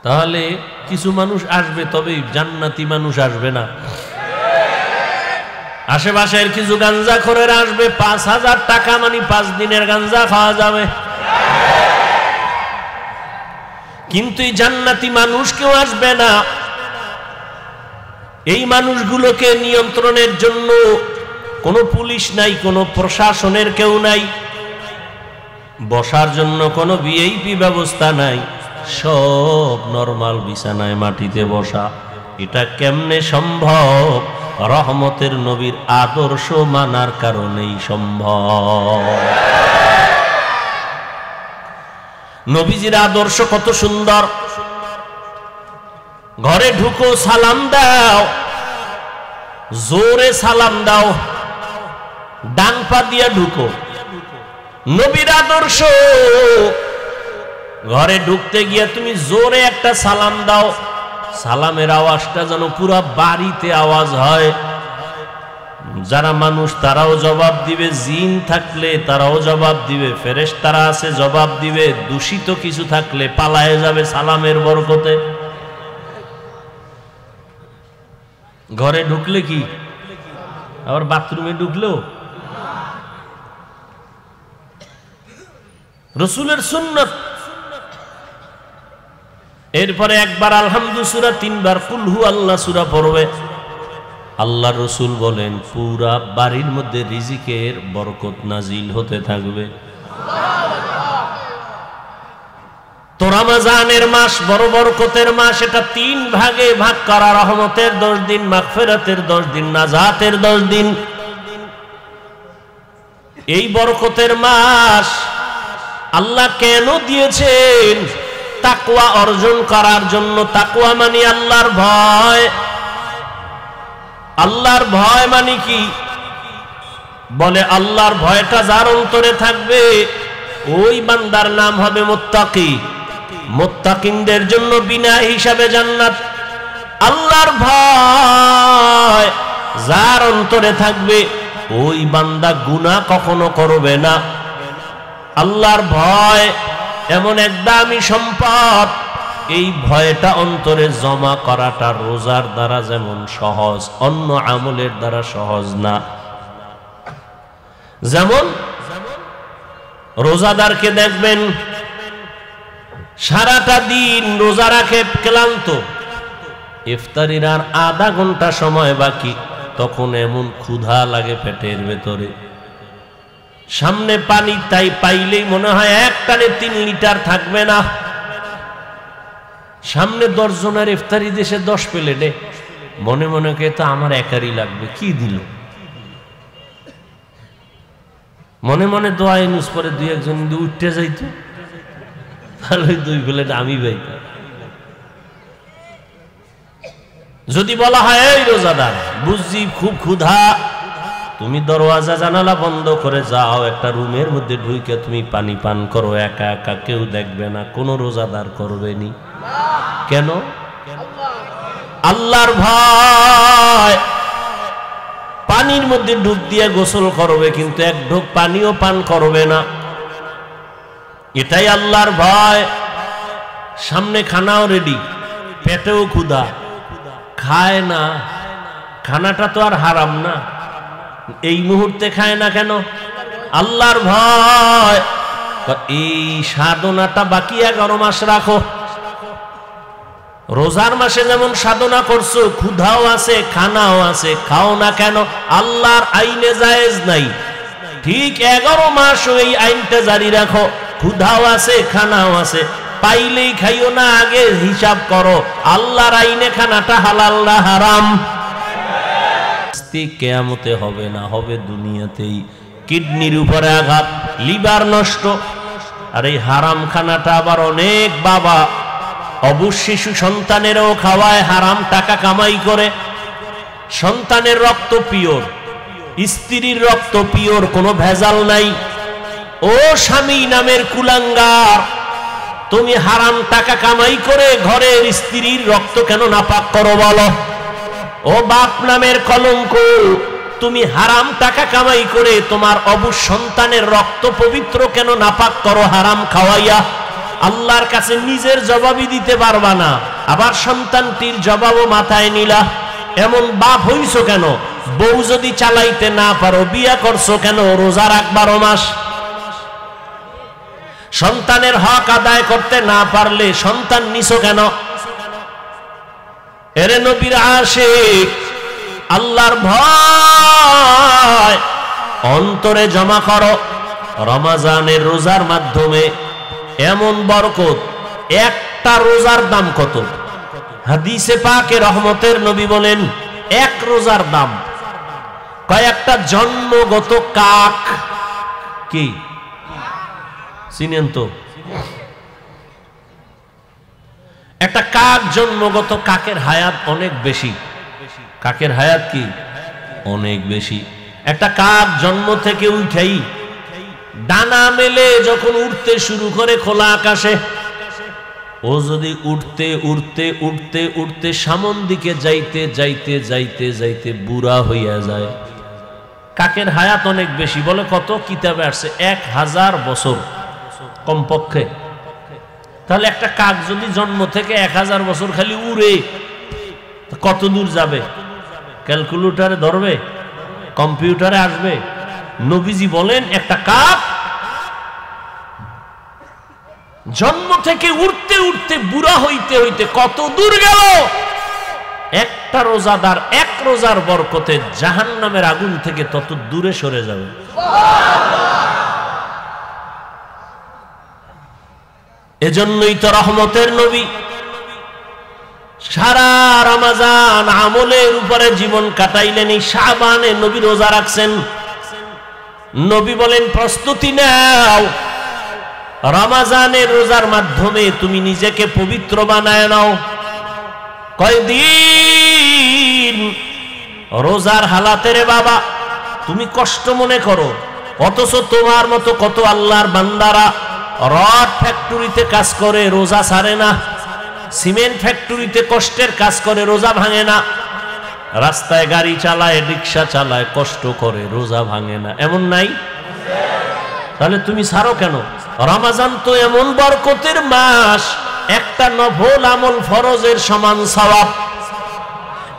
তাহলে কিছু মানুষ আসবে, তবে জান্নাতি মানুষ আসবে না। আশেপাশের কিছু গাঞ্জাখোরের আসবে, 5000 টাকা মানে 5 দিনের গাঞ্জা খাওয়া যাবে। কিন্তু এই জান্নাতি মানুষ কেউ আসবে না। এই মানুষগুলোকে নিয়ন্ত্রণের জন্য কোনো পুলিশ নাই, কোনো প্রশাসনের কেউ নাই, বসার জন্য কোনো ভিআইপি ব্যবস্থা নাই, সব নরমাল বিছানায় মাটিতে বসা। এটা কেমনে সম্ভব? রহমতের নবীর আদর্শ মানার কারণেই সম্ভব। নবীজির আদর্শ কত সুন্দর। ঘরে ঢুকো, সালাম দাও, জোরে সালাম দাও, ডান পা দিয়ে ঢুকো। নবীর আদর্শ, ঘরে ঢুকতে গিয়ে তুমি জোরে একটা সালাম দাও, সালামের আওয়াজটা যেন পুরো বাড়িতে আওয়াজ হয়। যারা মানুষ তারাও জবাব দিবে, জিন থাকলে তারাও জবাব দিবে, ফেরেশতারা আছে জবাব দিবে, দূষিত কিছু থাকলে পালায়ে যাবে সালামের বরকতে। ঘরে ঢুকলে কি, আবার বাথরুমে ঢুকলেও রসুলের সুন্নাত। এরপরে একবার আলহামদু সূরা, 3 বার কুল হু আল্লাহ সূরা পড়বে। আল্লাহ রসুল বলেন পুরা বাড়ির মধ্যে রিজিকের বরকত নাজিল হতে থাকবে। তো রমজানের মাস বড় বরকতের মাস, এটা 3 ভাগে ভাগ করা। রহমতের 10 দিন, মাগফিরাতের 10 দিন, নাজাতের 10 দিন। এই বরকতের মাস আল্লাহ কেন দিয়েছেন? তাকওয়া অর্জন করার জন্য। তাকওয়া মানে আল্লাহর ভয়। আল্লাহর ভয় মানে কি? বলে আল্লাহর ভয়টা যার অন্তরে থাকবে ওই বান্দার নাম হবে মুত্তাকি। মুত্তাকিনদের জন্য বিনা হিসাবে জান্নাত। আল্লাহর ভয় যার অন্তরে থাকবে ওই বান্দা গুনাহ কখনো করবে না। আল্লাহর ভয় এমন এক দামি সম্পদ, এই ভয়টা অন্তরে জমা করাটা রোজার দ্বারা যেমন সহজ, অন্য আমলের দ্বারা সহজ না। যেমন রোজাদারকে দেখবেন সারাটা দিন রোজা রাখে, ক্লান্ত, ইফতারির আর আধা ঘন্টা সময় বাকি, তখন এমন ক্ষুধা লাগে পেটের ভেতরে, সামনে পানি তাই পাইলেই মনে হয় একটানে 3 লিটার থাকবে না। সামনে 10 জনের ইফতারি দেশে 10 প্লেটে, মনে মনে কে তো আমার একারই লাগবে, কি দিল। মনে মনে দোয়া ইনুস পরে 2-1 জন উঠতে যাইতো, তাহলে 2 প্লেট আমি পাইতাম। যদি বলা হয় এই রোজাদার বুঝছি খুব ক্ষুধা, তুমি দরওয়াজা জানালা বন্ধ করে যাও, একটা রুমের মধ্যে ঢুকে তুমি পানি পান করো, একা একা, কেউ দেখবে না, কোন রোজাদার করবে নি। কেন? আল্লাহর ভয়। পানির মধ্যে ডুব দিয়ে গোসল করবে, কিন্তু 1 ঢোক পানিও পান করবে না, এটাই আল্লাহর ভয়। সামনে খানাও রেডি, পেটেও ক্ষুধা, খায় না। খানাটা তো আর হারাম না, এই মুহূর্তে খায় না কেন? আল্লাহর ভয়। এই সাধনাটা বাকি 11 মাস রাখো। রোজার মাসে যেমন সাধনা করছো, ক্ষুধাও আছে, খানাও আছে, খাও না কেন? আল্লাহর আইনে জায়েজ নাই, ঠিক 11 মাস ওই আইনটা জারি রাখো। ক্ষুধাও আছে, খানাও আছে, পাইলেই খাইও না, আগে হিসাব করো আল্লাহর আইনে খানাটা হালাল না হারাম। কিয়ামতে হবে না, হবে দুনিয়াতেই। কিডনির উপরে আঘাত, লিভার নষ্ট। আর এই হারাম খানাটা আবার অনেক বাবা অবুঝ শিশু সন্তানেরও খাওয়ায়, হারাম টাকা কামাই করে। সন্তানের রক্ত পিওর, স্ত্রীর রক্ত পিওর, কোনো ভেজাল নাই। ও স্বামী নামের কুলাঙ্গার, তুমি হারাম টাকা কামাই করে ঘরের স্ত্রীর রক্ত কেন নাপাক করো বলো? ও বাপ নামের কলঙ্ক, তুমি হারাম টাকা কামাই করে তোমার অবুঝ সন্তানের রক্ত পবিত্র কেন নাপাক করো হারাম খাওয়াইয়া? আল্লাহর কাছে নিজের জবাবই দিতে পারবা না, আবার সন্তানটির জবাবও মাথায় নিলা। এমন বাপ হইছো কেন? বউ যদি চালাইতে না পারো বিয়া করছো কেন? রোজা রাখ 12 মাস। সন্তানের হক আদায় করতে না পারলে সন্তান নিছো কেন? এরে নবীর আশিক, আল্লাহর ভয় অন্তরে জমা করো। রমজানের রোজার মাধ্যমে এমন বরকত, একটা রোজার দাম কত? হাদিসে পাকে রহমতের নবী বলেন 1 রোজার দাম কয়েকটা জন্মগত কাক। কি চিনেন তো? একটা কাক, জন্মগত কাকের হায়াত অনেক বেশি। কাকের হায়াত কি? অনেক বেশি। একটা কাক জন্ম থেকে উঠেই ডানা মেলে যখন উঠতে শুরু করে খোলা আকাশে, ও যদি উঠতে উঠতে উঠতে উঠতে সামন দিকে যাইতে যাইতে যাইতে যাইতে বুড়া হইয়া যায়, কাকের হায়াত অনেক বেশি। বলে কত? কিতাবে আসছে 1000 বছর কমপক্ষে। তাহলে একটা কাক যদি জন্ম থেকে 1000 বছর খালি উড়ে, কত দূর যাবে? ক্যালকুলেটরে ধরবে? কম্পিউটারে আসবে? নবীজি বলেন একটা কাক জন্ম থেকে উঠতে উঠতে বুড়া হইতে হইতে কত দূর গেল? একটা রোজাদার 1 রোজার বরকতে জাহান্নামের আগুন থেকে তত দূরে সরে যাবে। এজন্যই তো রহমতের নবী সারা রমজান আমলের উপরে জীবন কাটাইলেন। এই শাবানে নবী রোজা রাখছেন। নবী বলেন প্রস্তুতি নাও, রমজানের রোজার মাধ্যমে তুমি নিজেকে পবিত্র বানায় নাও। কয়দিন রোজার হালাতে রে বাবা তুমি কষ্ট মনে করো, অথচ তোমার মতো কত আল্লাহর বান্দারা রড ফ্যাক্টরিতে কাজ করে, রোজা ছাড়ে না। সিমেন্ট ফ্যাক্টরিতে কষ্টের কাজ করে, রোজা ভাঙে না। রাস্তায় গাড়ি চালায়, রিক্সা চালায়, কষ্ট করে, রোজা ভাঙে না। এমন নাই? তাহলে তুমি ছাড়ো কেন? রমজান তো এমন বরকতের মাস, একটা নফল আমল ফরজের সমান সওয়াব।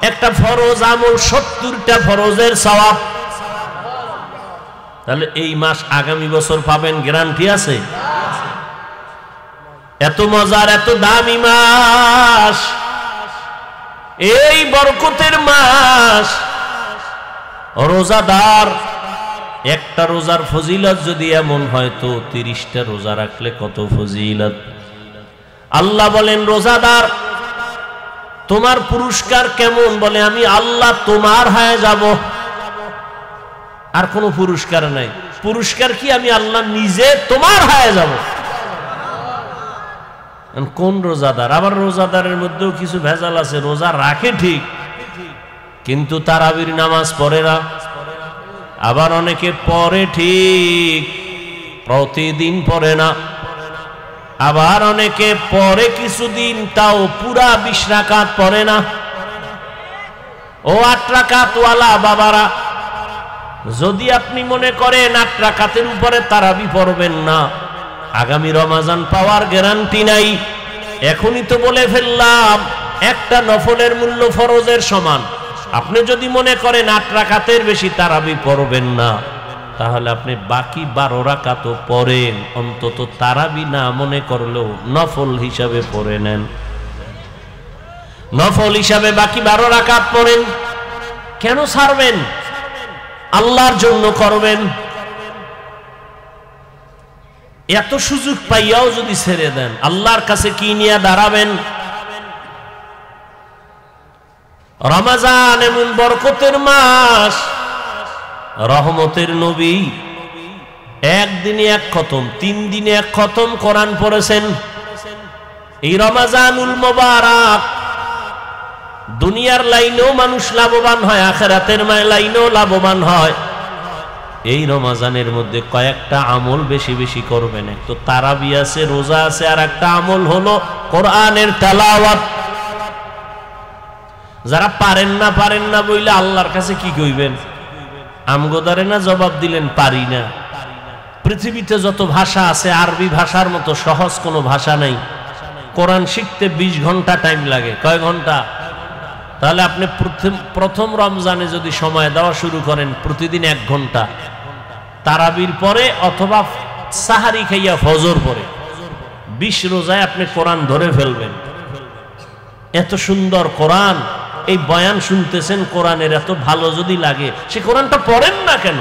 একটা ফরজ আমল 70টা ফরজের সওয়াব। তাহলে এই মাস আগামী বছর পাবেন, গ্যারান্টি আছে? এত মজার, এত দামি মাস, এই বরকতের মাস, রোজাদার একটা রোজার ফজিলত যদি এমন হয় তো 30টা রোজা রাখলে কত ফজিলত। আল্লাহ বলেন রোজাদার তোমার পুরস্কার কেমন? বলে আমি আল্লাহ তোমার হয়ে যাব, আর কোনো পুরস্কার নাই। পুরস্কার কি? আমি আল্লাহ নিজে তোমার হয়ে যাব। কোন রোজাদার? আবার রোজাদারের মধ্যেও কিছু ভেজাল আছে। রোজা রাখে ঠিক, কিন্তু তারাবির নামাজ পড়ে না। আবার অনেকে পড়ে ঠিক, প্রতিদিন পড়ে না। আবার অনেকে পড়ে কিছুদিন, তাও পুরা 20 রাকাত পড়ে না। ও 8 রাকাত ওয়ালা বাবারা, যদি আপনি মনে করেন 8 রাকাতের উপরে তারাবি পড়বেন না, আগামী রমাজান পাওয়ার গ্যারান্টি নাই। এখনই তো বলে ফেললাম একটা নফলের মূল্য ফরজের সমান। আপনি যদি মনে করেন 8 রাকাতের বেশি তারাবি পড়বেন না, তাহলে আপনি বাকি 12 রাকাতও পড়েন, অন্তত তারাবি না মনে করলেও নফল হিসাবে পড়ে নেন। নফল হিসাবে বাকি 12 রাকাত পড়েন। কেন ছাড়বেন? আল্লাহর জন্য করবেন। এত সুযোগ পাইয়াও যদি ছেড়ে দেন, আল্লাহর কাছে কি নিয়ে দাঁড়াবেন? রমজান এমন বরকতের মাস, রহমতের নবী একদিনে 1 খতম, 3 দিনে 1 খতম কোরআন পড়েছেন। এই রমজানুল মুবারক দুনিয়ার লাইনেও মানুষ লাভবান হয়, আখিরাতের লাইনেও লাভবান হয়। এই রমজানের মধ্যে কয়েকটা আমল বেশি বেশি করবেন। এক তো তারাবি আছে, রোজা আছে, আর একটা আমল হলো কোরআনের তেলাওয়াত। যারা পারেন না বইলে আল্লাহর কাছে কি কইবেন? আমগোদারে না জবাব দিলেন পারি না। পৃথিবীতে যত ভাষা আছে আরবি ভাষার মতো সহজ কোনো ভাষা নাই। কোরআন শিখতে 20 ঘন্টা টাইম লাগে। কয় ঘন্টা? তাহলে আপনি প্রথম রমজানে যদি সময় দেওয়া শুরু করেন প্রতিদিন 1 ঘন্টা, তারাবির পরে অথবা সাহারি খাইয়া ফজর পরে 20 রোজায় আপনি কোরআন ধরে ফেলবেন। এত সুন্দর কোরআন, এই বয়ান শুনতেছেন কোরআনের, এত ভালো যদি লাগে সে কোরআনটা পড়েন না কেন?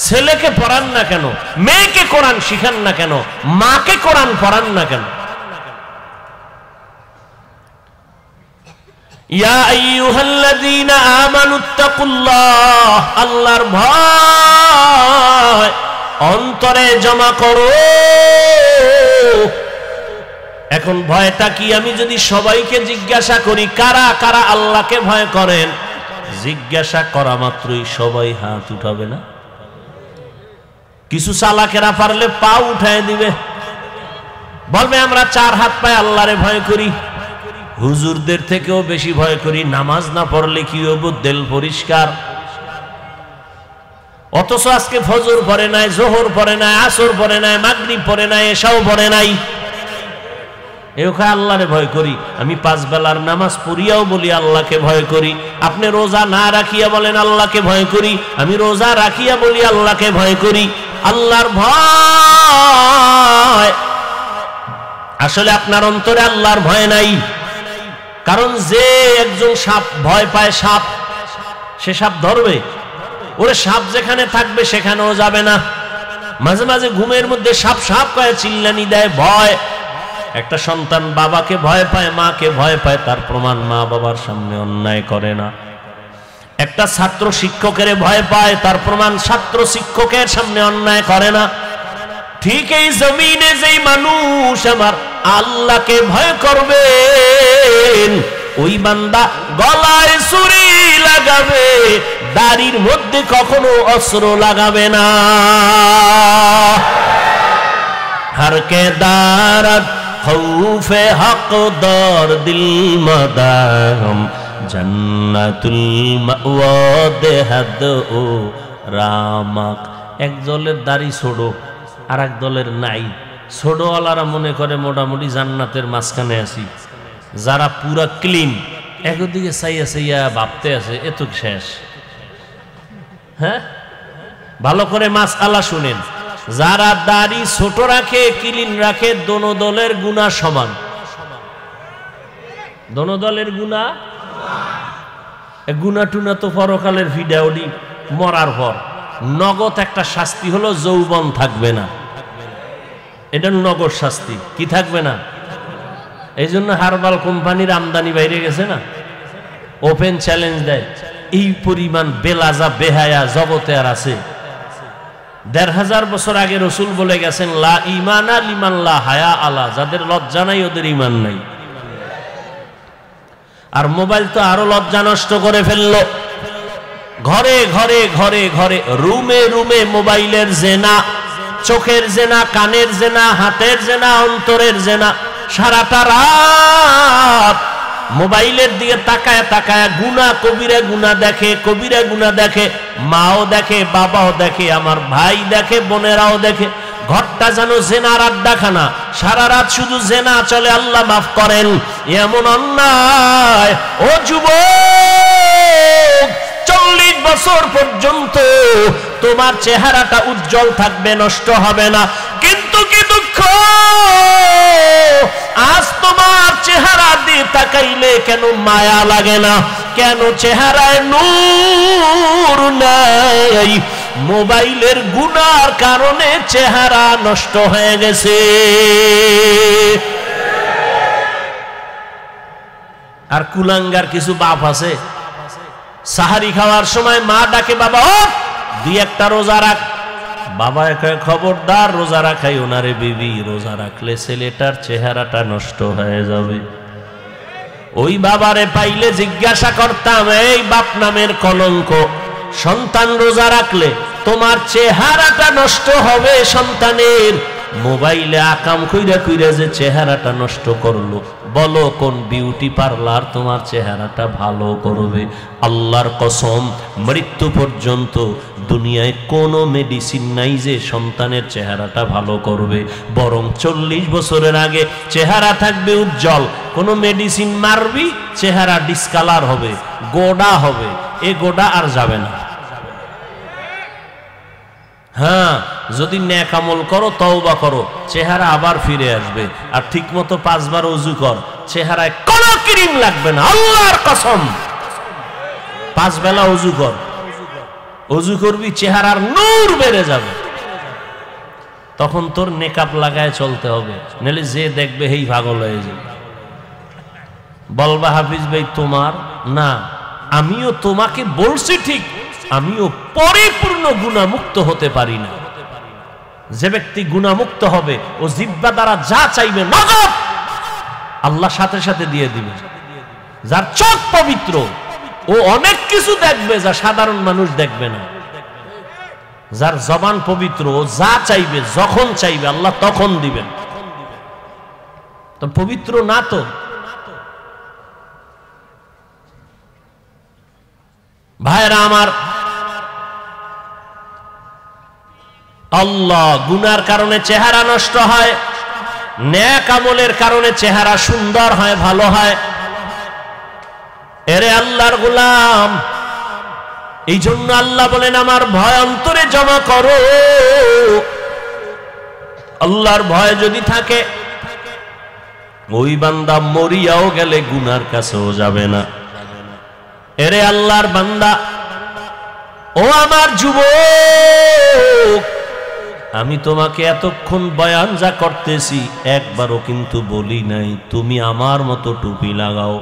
ছেলেকে পড়ান না কেন? মেয়েকে কোরআন শিখান না কেন? মাকে কোরআন পড়ান না কেন? ইয়া আইয়ুহাল্লাযীনা আমানুত্তাকুল্লাহ, আল্লাহর ভয় অন্তরে জমা করো। এখন ভয়টা কি? আমি যদি সবাইকে জিজ্ঞাসা করি কারা কারা আল্লাহকে ভয় করেন, জিজ্ঞাসা করা মাত্রই সবাই হাত উঠাবে না? কিছু চালাকেরা পারলে পা উঠায় দিবে, বলবে আমরা 4 হাত পায়ে আল্লাহরে ভয় করি, হুজুরদের থেকেও বেশি ভয় করি, নামাজ না পড়লে কি হবো, দিল পরিষ্কার। অথচ আজকে ফজর পড়ে নাই, জোহর পড়ে নাই, আসর পড়ে নাই, মাগরিব পড়ে নাই, এশাও পড়ে নাই। এখানে আল্লাহরে ভয় করি। আমি 5 বেলার নামাজ পড়িয়াও বলি আল্লাহকে ভয় করি। আপনি রোজা না রাখিয়া বলেন আল্লাহকে ভয় করি। আমি রোজা রাখিয়া বলি আল্লাহকে ভয় করি। আল্লাহর ভয় আসলে আপনার অন্তরে আল্লাহর ভয় নাই। কারণ যে একজন সাপ ভয় পায়, সাপ, সে সাপ ধরবে? ওরে সাপ যেখানে থাকবে সেখানেও যাবে না। মাঝে মাঝে ঘুমের মধ্যে সাপ সাপ কয়ে চিল্লানি দেয়, ভয়। একটা সন্তান বাবাকে ভয় পায়, মাকে ভয় পায়, তার প্রমাণ মা বাবার সামনে অন্যায় করে না। একটা ছাত্র শিক্ষকের ভয় পায়, তার প্রমাণ ছাত্র শিক্ষকের সামনে অন্যায় করে না। ঠিক এই জমিনে যেই মানুষ আমার আল্লাহকে ভয় করবেন, ওই বান্দা গলায় ছুরি লাগাবে, দাড়ির মধ্যে কখনো অস্ত্র লাগাবে না। হরকে দারত খৌফে হক দর দিল মদাম জান্নাতুল মাওয়া দেহাদ ও রামাক। এক দলের দাড়ি ছোড়ো, আর এক দলের নাই। ছোটওয়ালারা মনে করে মোটামুটি জান্নাতের মাঝখানে আছি। যারা পুরা ক্লিন, একদিকে চাইয়া চাইয়া ভাবতে আছে এত শেষ। হ্যাঁ, ভালো করে মাসআলা শুনেন। যারা দাড়ি ছোট রাখে, ক্লিন রাখে, দোনো দলের গুনাহ সমান। দোনো দলের গুনাহ। গুনা টুনা তো পরকালের ভিডিওটি মরার পর। নগদ একটা শাস্তি হলো যৌবন থাকবে না, এটা নগদ শাস্তি। কি থাকবে না? এই জন্য হারবাল কোম্পানির আমদানি বাইরে গেছে না, ওপেন চ্যালেঞ্জ দেয়। এই পরিমাণ বেলাজা বেহায়া জগতে আর আছে? ১৫০০ বছর আগে রসুল বলে গেছেন, লা ইমানা লিমান লা হায়া আলা, যাদের লজ্জা নাই ওদের ইমান নাই। আর মোবাইল তো আরো লজ্জা নষ্ট করে ফেললো। ঘরে ঘরে ঘরে ঘরে, রুমে রুমে মোবাইলের জেনা, চোখের জেনা, কানের জেনা, হাতের জেনা, অন্তরের জেনা। সারাটা রাত মোবাইলের দিকে তাকায় তাকায় গুনাহ, কবিরা গুনাহ দেখে, কবিরা গুনাহ দেখে। মাও দেখে, বাবাও দেখে, আমার ভাই দেখে, বোনেরাও দেখে। ঘরটা যেন জেনার আড্ডাখানা, সারা রাত শুধু জেনা চলে। আল্লাহ মাফ করেন, এমন অন্যায়। ও যুবক, 40 বছর পর্যন্ত তোমার চেহারাটা উজ্জ্বল থাকবে, নষ্ট হবে না। কিন্তু কি দুঃখ, আজ তোমার চেহারা দিয়ে তাকাইলে কেন মায়া লাগে না? কেন চেহারায় নূর নাই? মোবাইলের গুনার কারণে চেহারা নষ্ট হয়ে গেছে। আর কুলাঙ্গার কিছু বাপ আছে, সাহারি খাওয়ার সময় মা ডাকে, বাবা ও 2-1টা রোজা রাখ। বাবা একা খবরদার রোজা রাখাই ওনারে বিবি, রোজা রাখলে ছেলেটার চেহারাটা নষ্ট হয়ে যাবে। ওই বাবারে পাইলে জিজ্ঞাসা করতাম, এই বাপ নামের কলঙ্ক, সন্তান রোজা রাখলে তোমার চেহারাটা নষ্ট হবে সন্তানের। মোবাইলে আকাম কইরা কইরা যে চেহারাটা নষ্ট করলো, বলো কোন বিউটি পার্লার তোমার চেহারাটা ভালো করবে? আল্লাহর কসম, মৃত্যু পর্যন্ত দুনিয়ায় কোনো মেডিসিন নাই যে সন্তানের চেহারাটা ভালো করবে। বরং 40 বছরের আগে চেহারা থাকবে উজ্জ্বল। কোনো মেডিসিন মারবি, চেহারা ডিসকালার হবে, গোডা হবে। এ গোডা আর যাবে না। হ্যাঁ, যদি নেক আমল করো, তওবা করো, চেহারা আবার ফিরে আসবে। আর ঠিক মতো 5 বার ওযু কর, চেহারায় কোনো ক্রিম লাগবে না। আল্লাহর কসম, 5 বেলা ওযু কর, ওযু করবি, চেহারার নূর বেড়ে যাবে। তখন তোর নেকআপ লাগায় চলতে হবে, নাহলে যে দেখবে হেই পাগল হয়ে যাবে। বলবা হাফিজ ভাই তোমার না, আমিও তোমাকে বলছি ঠিক, আমিও পরিপূর্ণ গুনাহমুক্ত হতে পারি না। যে ব্যক্তি গুনাহমুক্ত হবে, ও জিহ্বা দ্বারা যা চাইবে নগদ আল্লাহ সাথে সাথে দিয়ে দিবে। যার চোখ পবিত্র, ও অনেক কিছু দেখবে যা সাধারণ মানুষ দেখবে না। যার জবান পবিত্র, ও যা চাইবে যখন চাইবে আল্লাহ তখন দিবেন। তো পবিত্র না তো। ভাইরা আমার, আল্লাহ গুনার কারণে চেহারা নষ্ট হয়, নেক আমলের কারণে চেহারা সুন্দর হয়, ভালো হয়। এরে আল্লাহর গোলাম, এই জন্য আল্লাহ বলেন আমার ভয় অন্তরে জমা করো। আল্লাহর ভয় যদি থাকে, ওই বান্দা মরিয়াও গেলে গুনার কাছেও যাবে না। এরে আল্লাহর বান্দা, ও আমার যুবক, আমি তোমাকে এতক্ষণ বয়ান যা করতেছি একবারও কিন্তু বলি নাই তুমি আমার মতো টুপি লাগাও।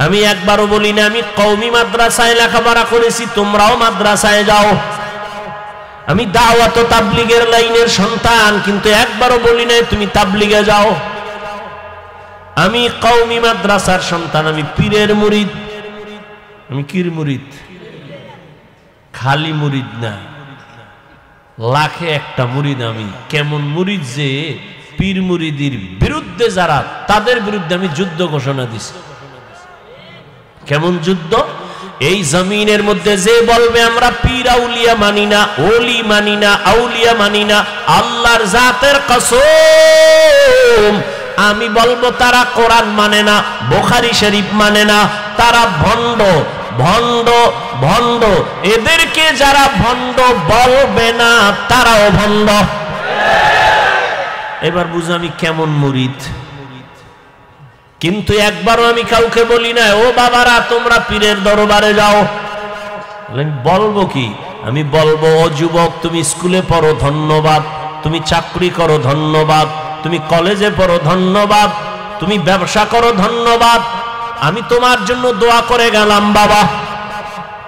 আমি একবারও বলি না আমি কওমি মাদ্রাসায় লেখাপড়া করেছি, তোমরাও মাদ্রাসায় যাও। আমি দাওয়াত ও তাবলীগের লাইনের সন্তান, কিন্তু একবারও বলি নাই তুমি তাবলীগে যাও। আমি কওমি মাদ্রাসার সন্তান, আমি পীরের মুরিদ। আমি কির মুরিদ? খালি মুরিদ না, লাখে একটা মুরিদ আমি। কেমন মুরিদ যে পীর মুরিদির বিরুদ্ধে যারা, তাদের বিরুদ্ধে আমি যুদ্ধ ঘোষণা দিছি। কেমন যুদ্ধ? এই জমিনের মধ্যে যে বলবে আমরা পীর আউলিয়া মানি না, ওলি মানি না, আউলিয়া মানি না, আল্লাহর জাতের কসম আমি বলবো তারা কোরআন মানে না, বুখারী শরীফ মানে না, তারা ভণ্ড ভণ্ড ভণ্ড। এদেরকে যারা ভণ্ড বলবে না তারাও ভণ্ড। এবার বুঝো আমি কেমন মুরিদ। কিন্তু একবারও আমি কাউকে বলি না ও বাবারা তোমরা পীরের দরবারে যাও। আমি বলবো কি? আমি বলবো ও যুবক, তুমি স্কুলে পড়ো ধন্যবাদ, তুমি চাকরি করো ধন্যবাদ, তুমি কলেজে পড়ো ধন্যবাদ, তুমি ব্যবসা করো ধন্যবাদ, আমি তোমার জন্য দোয়া করে গেলাম বাবা।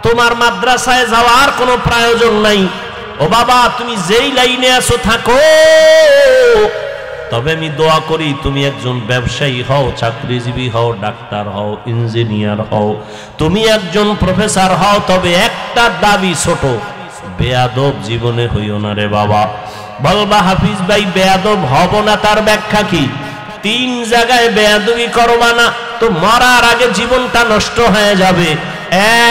তোমার মাদ্রাসায় যাওয়ার কোনো প্রয়োজন নাই। ও বাবা তুমি যেই লাইনে আছো থাকো, তবে আমি দোয়া করি তুমি একজন ব্যবসায়ী হও, চাকরিজীবী হও, ডাক্তার হও, ইঞ্জিনিয়ার হও, তুমি একজন প্রফেসর হও, তবে একটা দাবি ছোট, বেয়াদব জীবনে হইও না রে বাবা। বলবা হাফিজ ভাই বেয়াদব হব না, তার ব্যাখ্যা কি? 3 জায়গায় বেয়াদবি করবা না তো মরার আগে জীবনটা নষ্ট হয়ে যাবে।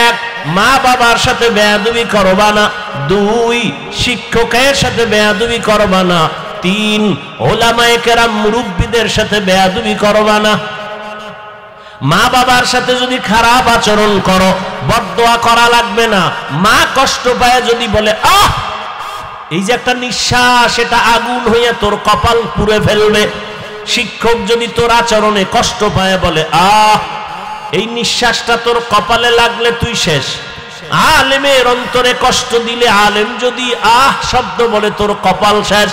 1 মা বাবার সাথে বেয়াদবি করবা না, 2 শিক্ষকের সাথে বেয়াদবি করবা না, 3 ওলামায়ে কেরাম মুরব্বিদের সাথে বেয়াদবি করবা না। মা বাবার সাথে যদি খারাপ আচরণ করো বদদোয়া করা লাগবে না। মা কষ্ট পায় যদি বলে আহ, এই যে একটা নিঃশ্বাস এটা আগুন হয়ে তোর কপাল পুড়ে ফেলবে। শিক্ষক যদি তোর আচরণে কষ্ট পায় বলে আহ, এই নিঃশ্বাসটা তোর কপালে লাগলে তুই শেষ। আলেমের অন্তরে কষ্ট দিলে আলেম যদি আহ শব্দ বলে তোর কপাল শেষ।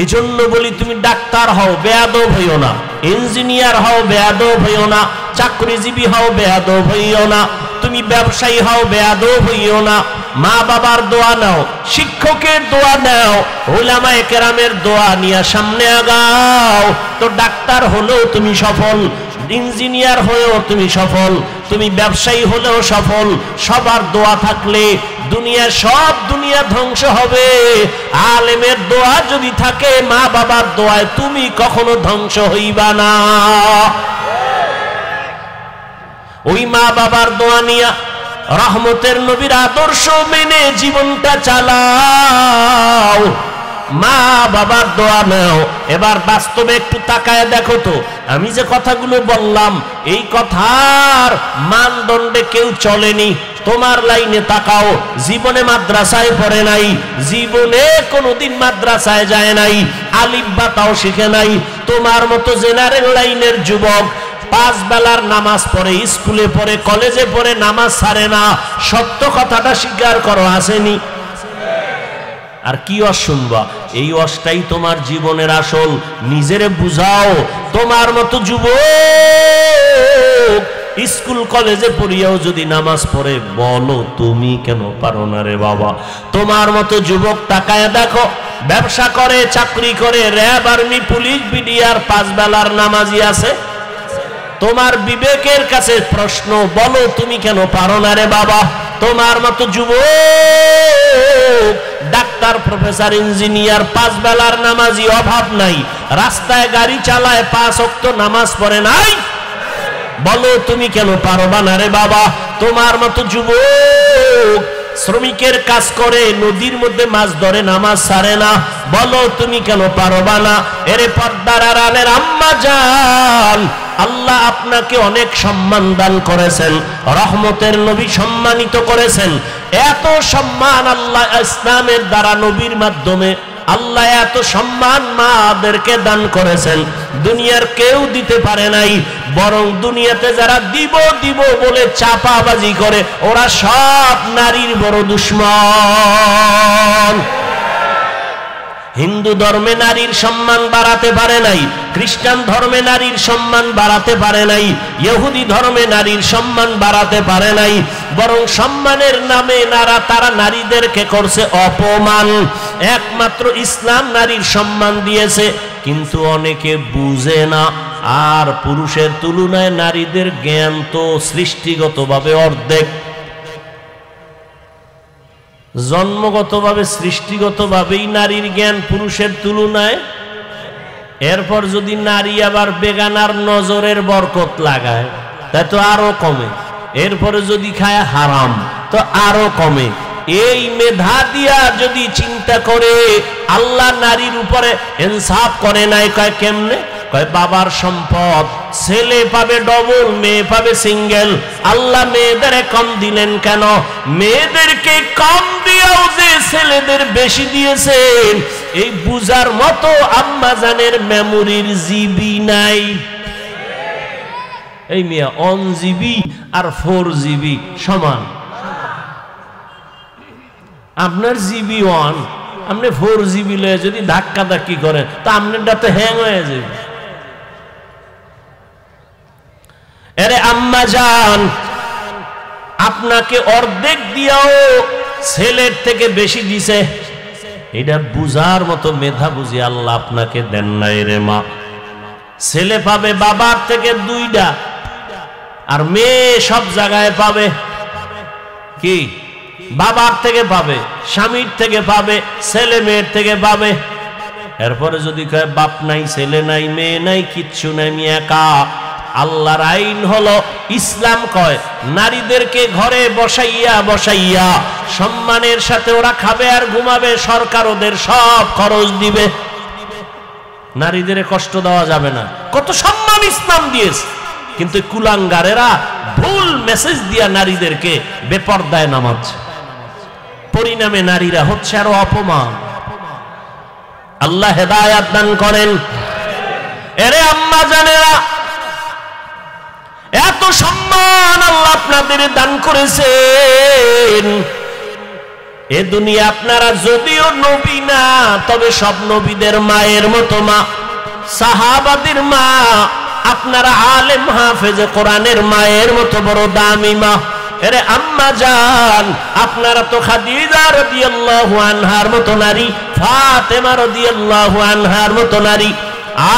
এই জন্য বলি তুমি ডাক্তার হও বেয়াদব হইও না, ইঞ্জিনিয়ার হও বেয়াদব হইও না, চাকরিজীবী হও বেয়াদব হইও না, তুমি ব্যবসায়ী হও বেয়াদব হইও না। মা বাবার দোয়া নাও, শিক্ষকের দোয়া নাও, উলামায়ে কেরামের দোয়া নিয়ে সামনে আগাও। তো ডাক্তার হলেও তুমি সফল, ইঞ্জিনিয়ার হয়েও তুমি সফল, তুমি ব্যবসায়ী হলেও সফল। সবার দোয়া থাকলে দুনিয়া সব দুনিয়া ধ্বংস হবে। আলেমের দোয়া যদি থাকে, মা বাবার দোয়ায় তুমি কখনো ধ্বংস হইবা না। ওই মা বাবার দোয়া নিয়া রহমতের নবীর আদর্শ মেনে জীবনটা চালাও। মা বাবার দোয়া নাও। এবার বাস্তবে একটু তাকায় দেখো তো, আমি যে কথাগুলো বললাম এই কথার মানদণ্ডে কেউ চলেনি। তোমার লাইনে তাকাও, জীবনে মাদ্রাসায় পড়ে নাই, জীবনে কোনোদিন মাদ্রাসায় যায় নাই, আলিফ বা তাও শিখে নাই। তোমার মতো জেনারেল লাইনের যুবক 5 বেলার নামাজ পড়ে, স্কুলে পড়ে, কলেজে পড়ে, নামাজ ছাড়ে না। সত্য কথাটা স্বীকার করো, আসেনি? আর কি ওয়াজ শুনবা? এই ওয়াজটাই তোমার জীবনের আসল। নিজেরে বুঝাও। তোমার মতো যুবক স্কুল কলেজে পড়িয়াও যদি নামাজ পড়ে, বলো তুমি কেন পারো না রে বাবা? তোমার মতো যুবক তাকায় দেখো, ব্যবসা করে, চাকরি করে, র্যাব, আর্মি, পুলিশ, বিডিআর, 5 বেলার নামাজি আছে। তোমার বিবেকের কাছে প্রশ্ন, বলো তুমি কেন পারো না রে বাবা? তোমার মতো যুবক ডাক্তার, প্রফেসর, ইঞ্জিনিয়ার, 5 বেলার নামাজি অভাব নাই, রাস্তায় গাড়ি চালায়, 5 ওয়াক্ত নামাজ পড়ে নাই, বলো তুমি কেন পারবা না রে বাবা? তোমার মতো যুবক শ্রমিকের কাজ করে, নদীর মধ্যে মাছ ধরে, নামাজ ছাড়ে না, বলো তুমি কেন পারবা না? এরে পর্দার আড়ালের আম্মা জান, আল্লাহ আপনাকে অনেক সম্মান দান করেছেন, রহমতের নবী সম্মানিত করেছেন। এত সম্মান আল্লাহ ইসলামের দ্বারা, নবীর মাধ্যমে আল্লাহ এত সম্মান মাদেরকে দান করেছেন, দুনিয়ার কেউ দিতে পারে নাই। বরং দুনিয়াতে যারা দিব দিব বলে চাপাবাজি করে, ওরা সব নারীর বড় দুশ্মন। হিন্দু ধর্মে নারীর সম্মান বাড়াতে পারে নাই, খ্রিস্টান ধর্মে নারীর সম্মান বাড়াতে পারে নাই, ইহুদি ধর্মে নারীর সম্মান বাড়াতে পারে নাই। বরং সম্মানের নামে তারা নারীদেরকে করছে অপমান। একমাত্র ইসলাম নারীর সম্মান দিয়েছে, কিন্তু অনেকে বুঝে না। আর পুরুষের তুলনায় নারীদের জ্ঞান তো সৃষ্টিগতভাবে অর্ধেক, জন্মগতভাবে সৃষ্টিগতভাবেই নারীর জ্ঞান পুরুষের তুলনায়। এরপর যদি নারী আবার বেগানার নজরের বরকত লাগায়, তাই তো আরো কমে। এরপরে যদি খায় হারাম, তো আরো কমে। এই মেধা দিয়া যদি চিন্তা করে, আল্লাহ নারীর উপরে ইনসাফ করে নাই। কয় কেমনে? কয় বাবার সম্পদ ছেলে পাবে ডবল, মেয়ে পাবে সিঙ্গেল। আল্লাহ মেয়েদের কম দিলেন কেন? মেয়েদেরকে কম দিয়েও যে ছেলেদের বেশি দিয়েছেন, এই বুঝার মতো আম্মা জানের মেমোরির জিবি নাই। এই মিয়া 1 জিবি আর 4 জিবি সমান। আপনার জিবি 1, আপনি 4 জিবি লয়ে যদি ধাক্কা ধাক্কি করেন তা আপনারটা তো হ্যাং হয়ে যাবে। আরে আম্মা জান, আপনাকে অর্ধেক দিয়াও ছেলের থেকে বেশি দিছে, এটা বুঝার মতো মেধা বুঝি আল্লাহ আপনাকে দেন নাই রে মা। ছেলে পাবে বাবার থেকে 2টা, আর মেয়ে সব জায়গায় পাবে কি? বাবার থেকে পাবে, স্বামীর থেকে পাবে, ছেলে মেয়ের থেকে পাবে। এরপরে যদি কয় বাপ নাই, ছেলে নাই, মেয়ে নাই, কিচ্ছু নাই, আমি একা, আল্লাহর আইন হলো, ইসলাম কয় নারীদেরকে ঘরে বসাইয়া বসাইয়া সম্মানের সাথে ওরা খাবে আর ঘুমাবে, সরকার ওদের সব খরচ দিবে। নারীদের কষ্ট দেওয়া যাবে না, কত সম্মান ইসলাম দিয়েছে। কিন্তু কুলাঙ্গারেরা ভুল মেসেজ দিয়া নারীদেরকে বেপরদায় নামাচ্ছে, পরিণামে নারীরা হচ্ছে আরো অপমান। আল্লাহ হেদায়াত দান করেন। এরে আম্মা জানেরা, এত সম্মান আল্লাহ আপনাদের দান করেছেন। এ দুনিয়া আপনারা যদিও নবী না, তবে সব নবীদের মায়ের মতো মা, সাহাবাদের মা, আপনারা আলেম হাফেজে কোরআনের মায়ের মতো বড় দামি মা। এরে আম্মা জান, আপনারা তো খাদিজা রাদিয়াল্লাহু আনহার মতো নারী, ফাতেমা রাদিয়াল্লাহু আনহার মতো নারী,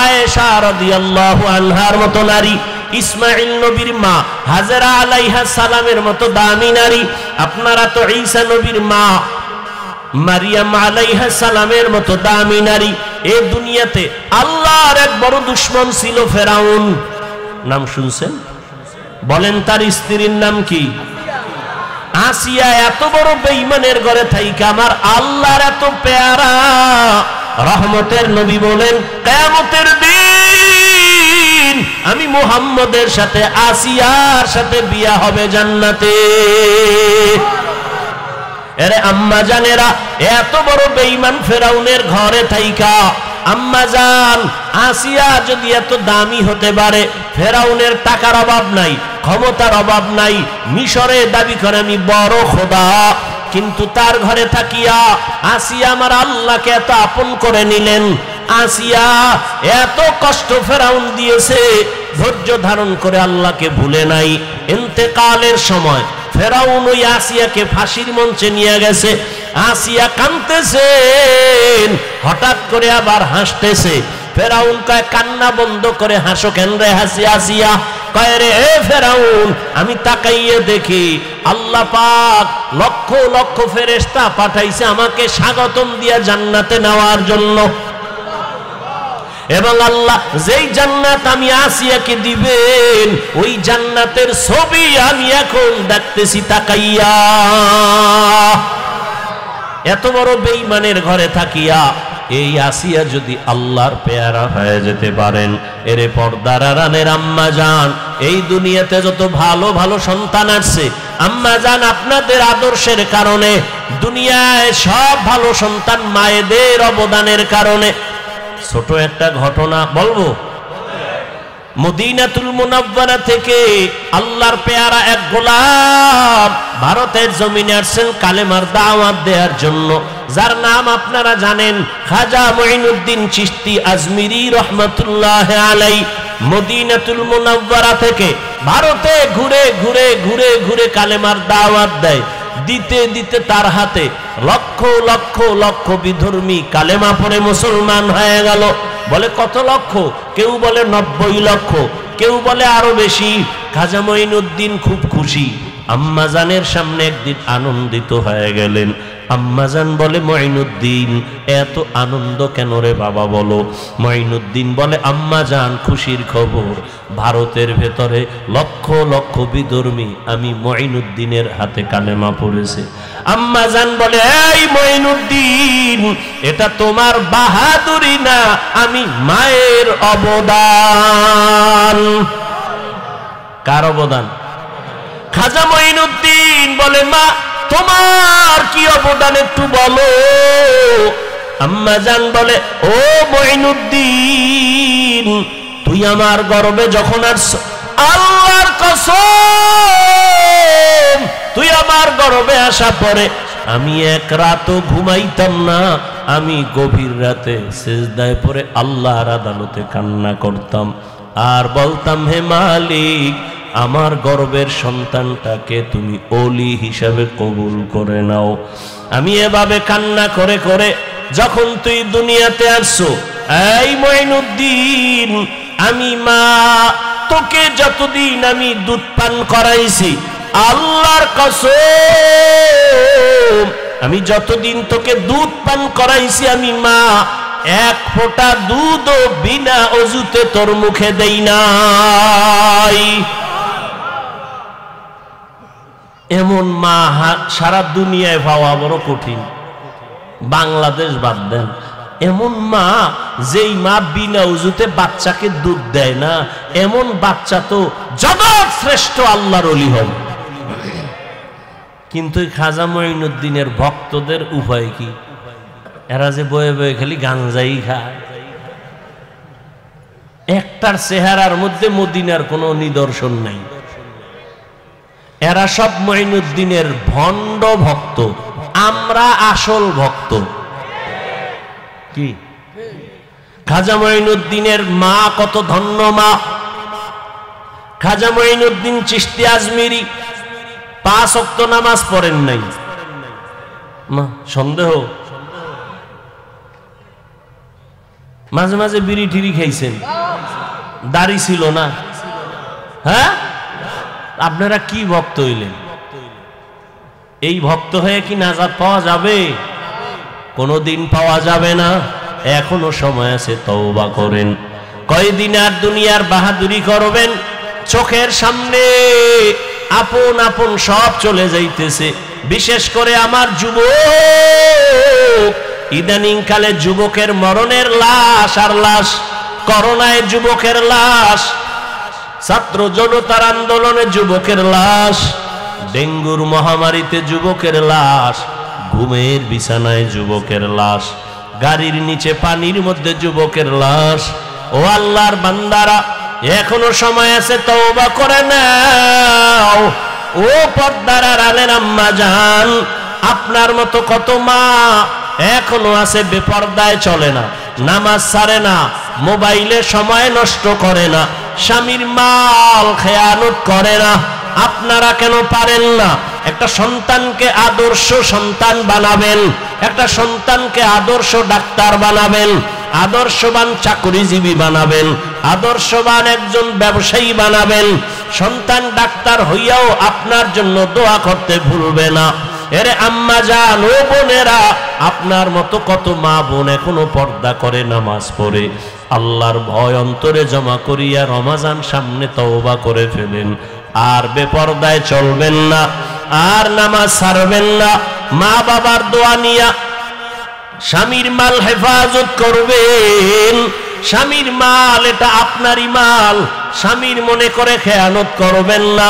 আয়েশা রাদিয়াল্লাহু আনহার মতো নারী, ইসমাইল নবীর মা হাজেরা আলাইহিস সালামের মতো দামি নারী। আপনারা তো ঈসা নবীর মা মারিয়াম আলাইহিস সালামের মতো দামি নারী। এই দুনিয়াতে আল্লাহর এক বড় দুশমন ছিল ফেরাউন, নাম শুনছেন? বলেন তার স্ত্রীর নাম কি? আসিয়া। এত বড় বেঈমানের ঘরে থাইকা আমার আল্লাহর এত পেয়ারা রহমতের নবী বলেন, কিয়ামতের দিন আমি মুহাম্মদের সাথে আসিয়ার সাথে বিয়া হবে জান্নাতে। এরে আম্মা জানেরা, এত বড় বেঈমান ফেরাউনের ঘরে থাইকা আম্মা জান আসিয়া যদি এত দামি হতে পারে, ফেরাউনের টাকার অভাব নাই, ক্ষমতার অভাব নাই, মিশরে দাবি করে আমি বড় খোদা, কিন্তু তার ঘরে থাকিয়া আসিয়া আমার আল্লাহকে এত আপন করে নিলেন। আসিয়া এত কষ্ট ফেরাউন দিয়েছে, ধৈর্য ধারণ করে আল্লাহকে ভুলে নাই। ইন্তেকালের সময় ফেরাউন ওই আসিয়াকে ফাঁসির মঞ্চে নিয়ে গেছে। আসিয়া কাঁদতেছেন, হঠাৎ করে আবার হাসতেছে। ফেরাউন কয়, কান্না বন্ধ করে হাসো কেন রে আসিয়া? কয় রে এ ফেরাউন, আমি তাকাইয়ে দেখি আল্লাহ পাক লক্ষ লক্ষ ফেরেশতা পাঠাইছে আমাকে স্বাগতম দিয়া জান্নাতে নেওয়ার জন্য, এবং আল্লাহ যেই জান্নাত আমি আসিয়াকে দিবেন ওই জান্নাতের ছবি আমি এখন দেখতেছি তাকাইয়া। এত বড় বেঈমানের ঘরে থাকিয়া এই আসিয়া যদি আল্লাহর পেয়ারা হয়ে যেতে পারেন, এরে পর্দার আড়ালের আম্মা জান, এই দুনিয়াতে যত ভালো ভালো সন্তান আসছে আম্মা জান আপনাদের আদর্শের কারণে, দুনিয়ায় সব ভালো সন্তান মায়েদের অবদানের কারণে। ছোট একটা ঘটনা বলবো। মদিনাতুল মুনাওয়ারা থেকে আল্লাহর পেয়ারা এক গোলাম ভারতের জমিনে আসছেন কালেমার দাওয়াত দেওয়ার জন্য, যার নাম আপনারা জানেন, খাজা মুঈনুদ্দিন চিশতি আজমিরি রহমাতুল্লাহ আলাইহি। মদিনাতুল মুনাওয়ারা থেকে ভারতে ঘুরে ঘুরে ঘুরে ঘুরে কালেমার দাওয়াত দেয়। দিতে দিতে তার হাতে লক্ষ লক্ষ লক্ষ বিধর্মী কালেমা পড়ে মুসলমান হয়ে গেল। বলে কত লক্ষ? কেউ বলে 90 লক্ষ, কেউ বলে আরো বেশি। খাজা মুঈনুদ্দিন খুব খুশি। আম্মাজানের সামনে একদিন আনন্দিত হয়ে গেলেন। আম্মাজান বলে, মুঈনুদ্দিন এত আনন্দ কেন রে বাবা বলো? মুঈনুদ্দিন বলে, আম্মাজান খুশির খবর, ভারতের ভেতরে লক্ষ লক্ষ বিধর্মী আমি মুঈনুদ্দিনের হাতে কালেমা পড়েছে। আম্মাজান বলে, এই মুঈনুদ্দিন এটা তোমার বাহাদুরি না, আমি মায়ের অবদান। কার অবদান? খাজা মুঈনুদ্দিন বলে, মা তোমার কি অবদান একটু বলো। আম্মাজান বলে, ও মুঈনুদ্দিন তুই আমার গর্বে যখন আসছ, আল্লাহর কসম তুই আমার গর্ভে আসা পরে আমি এক রাতও ঘুমাইতাম না, আমি গভীর রাতে সিজদায় পড়ে আল্লাহর আদালতে কান্না করতাম আর বলতাম, হে মালিক, আমার গর্ভের সন্তানটাকে তুমি ওলি হিসাবে কবুল করে নাও। আমি এভাবে কান্না করে করে যখন তুই দুনিয়াতে আসছো, এই মঈনুদ্দিন, আমি মা তোকে যতদিন আমি দুধ পান করাইছি, আল্লাহর কসম আমি যতদিন তোকে দুধ পান করাইছি আমি মা এক ফোঁটা দুধও বিনা অজুতে তোর মুখে দেই নাই। এমন মা সারা দুনিয়ায় পাওয়া বড় কঠিন, বাংলাদেশ বাদ দেন। এমন মা যেই মা বিনা উজুতে বাচ্চাকে দুধ দেয় না, এমন বাচ্চা তো জগৎ শ্রেষ্ঠ আল্লাহর ওলি হবে। কিন্তু খাজা মঈনুদ্দিনের ভক্তদের উপায় কি? এরা যে বয়ে বয়ে খালি গাঞ্জাই খায়, একটার চেহারার মধ্যে মদিনার কোনো নিদর্শন নাই। এরা সব মঈনুদ্দিনের ভণ্ড ভক্ত, আমরা আসল ভক্ত। কি খাজা মঈনুদ্দিনের মা কত ধন্য মা! খাজা মঈনুদ্দিন চিশতি আজমিরি 5 ওয়াক্ত নামাজ পড়েন নাই। মা সন্দেহ, মাঝে মাঝে বিড়ি টিড়ি খাইছেন, দাড়ি ছিল না। হ্যাঁ, আপনারা কি ভক্ত হইলেন? এই ভক্ত হয়ে কি নাজাত পাওয়া যাবে? কোনদিন পাওয়া যাবে না। এখনো সময় আছে, তওবা করেন। কয়দিন আর দুনিয়ার বাহাদুরি করবেন? চোখের সামনে আপন আপন সব চলে যাইতেছে। বিশেষ করে আমার যুবক, ইদানিং কালে যুবকের মরণের লাশ আর লাশ, করোনায় যুবকের লাশ, ছাত্র জনতার আন্দোলনে যুবকের লাশ, ডেঙ্গুর মহামারীতে যুবকের লাশ, ঘুমের বিছানায় যুবকের লাশ, গাড়ির নিচে পানির মধ্যে যুবকের লাশ। ও আল্লাহর বান্দারা, এখনো সময় আছে, তওবা করে নাও। ও পর্দার আড়ালের আম্মা জান, আপনার মতো কত মা এখনো আছে বেপর্দায় চলে না, নামাজ ছাড়ে না, মোবাইলে সময় নষ্ট করে না, স্বামীর মাল খেয়ানত করে না। আপনারা কেন পারেন না? একটা সন্তানকে আদর্শ সন্তান বানাবেন, একটা সন্তানকে আদর্শ ডাক্তার বানাবেন, আদর্শবান চাকরিজীবী বানাবেন, আদর্শবান একজন ব্যবসায়ী বানাবেন। সন্তান ডাক্তার হইয়াও আপনার জন্য দোয়া করতে ভুলবে না। এরে আম্মা জান, ও বোনেরা, আপনার মতো কত মা বোন এখনো পর্দা করে নামাজ পড়ে, আল্লাহর ভয় অন্তরে জমা করিয়া রমাজান সামনে তওবা করে ফেলেন। আর বেপর্দায় চলবেন না, আর নামাজ ছাড়বেন না। মা বাবার দোয়া নিয়া স্বামীর মাল হেফাজত করবেন। স্বামীর মাল এটা আপনারই মাল, স্বামীর মনে করে খেয়ানত করবেন না।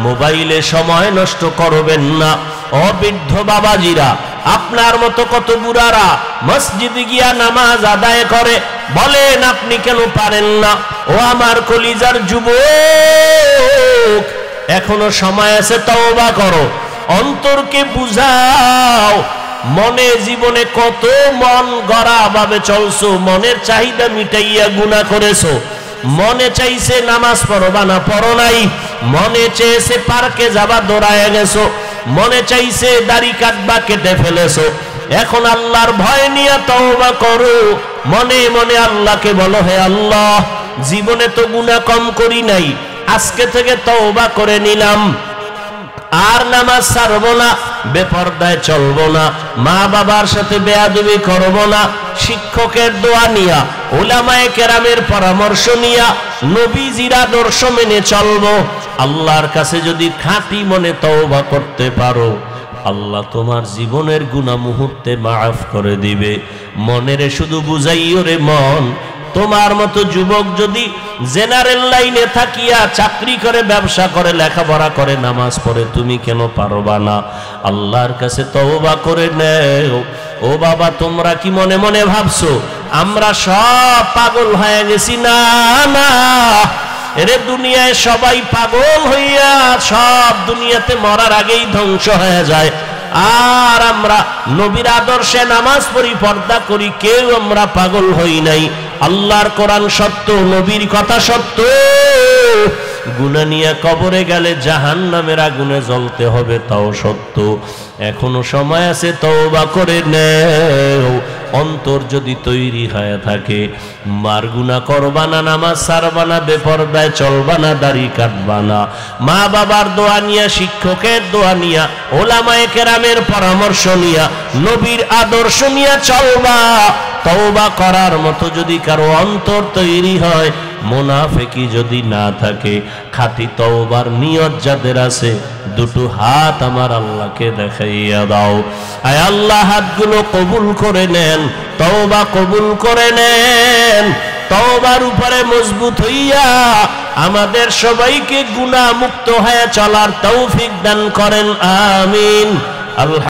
মোবাইলে সময় নষ্ট করবেন না। অবৃদ্ধ বাবাজিরা, আপনার মতো কত বুড়ারা মসজিদে গিয়া নামাজ আদায় করে, বলেন আপনি কেন পারেন না? ও আমার কলিজার যুবক, এখনো সময় আছে, তওবা করো, অন্তরকে বুঝাও। মনে জীবনে কত মন গড়া ভাবে চলছো, মনের চাহিদা মিটাইয়া গুনাহ করেছো। মনে চাইছে নামাজ পড়বা না, পড়ো নাই। মনে চেয়েছে পার্কে যাবা, দৌড়ায় গেছো। মনে চাইছে দাড়ি কাটবা, কেটে ফেলেছো। এখন আল্লাহর ভয় নিয়ে তওবা করো। মনে মনে আল্লাহকে বলো, হে আল্লাহ, জীবনে তো গুনাহ কম করি নাই, আজকে থেকে তওবা করে নিলাম, আর নামাজ ছাড়বো না, বেপর্দায় চলবো না, মা বাবার সাথে বেয়াদবি করবো না। শিক্ষকের দোয়া নিয়া, উলামায়ে কেরামের পরামর্শ নিয়া, নবীজির আদর্শ মেনে চলবো। আল্লাহর কাছে যদি খাঁটি মনে তওবা করতে পারো, আল্লাহ তোমার জীবনের গুনাহ মুহূর্তে মাফ করে দিবে। মনেরে শুধু বুঝাইও রে মন, তোমার মতো যুবক যদি জেনারেল লাইনে থাকিয়া চাকরি করে, ব্যবসা করে, লেখাপড়া করে, নামাজ পড়ে, তুমি কেন পারবা না? আল্লাহর কাছে তওবা করে নেও। ও বাবা, তোমরা কি মনে মনে ভাবছো আমরা সব পাগল হয়ে গেছি? না না, এরে দুনিয়ায় সবাই পাগল হইয়া সব দুনিয়াতে মরার আগেই ধ্বংস হয়ে যায়, আর আমরা নবীর আদর্শে নামাজ পড়ি, পর্দা করি, কেউ আমরা পাগল হই নাই। আল্লাহর কোরআন সত্য, নবীর কথা সত্য। গুনাহ নিয়ে কবরে গেলে জাহান্নামের আগুনে জ্বলতে হবে, তাও সত্য। এখনো সময় আছে, তওবা করে নেও। অন্তর যদি তৈরি হয়ে থাকে, মার গুনাহ করবা না, নামাজ ছাড়বা না, বেপরদায় চলবা না, দাড়ি কাটবা না, মা বাবার দোয়া নিয়া, শিক্ষকের দোয়া নিয়া, ওলামায়ে কেরামের পরামর্শ নিয়া, নবীর আদর্শ নিয়া চলবা। তওবা করার মতো যদি কারো অন্তর তৈরি হয়, মুনাফিকি যদি না থাকে, খাঁটি তওবার নিয়ত যাদের আছে, দুটো হাত আমার আল্লাহকে দেখাইয়া দাও। আয় আল্লাহ, হাতগুলো কবুল করে নেন, তওবা কবুল করে নেন। তওবার উপরে মজবুত হইয়া আমাদের সবাইকে গুনাহ মুক্ত হয়ে চলার তৌফিক দান করেন, আমিন। আল্লাহ।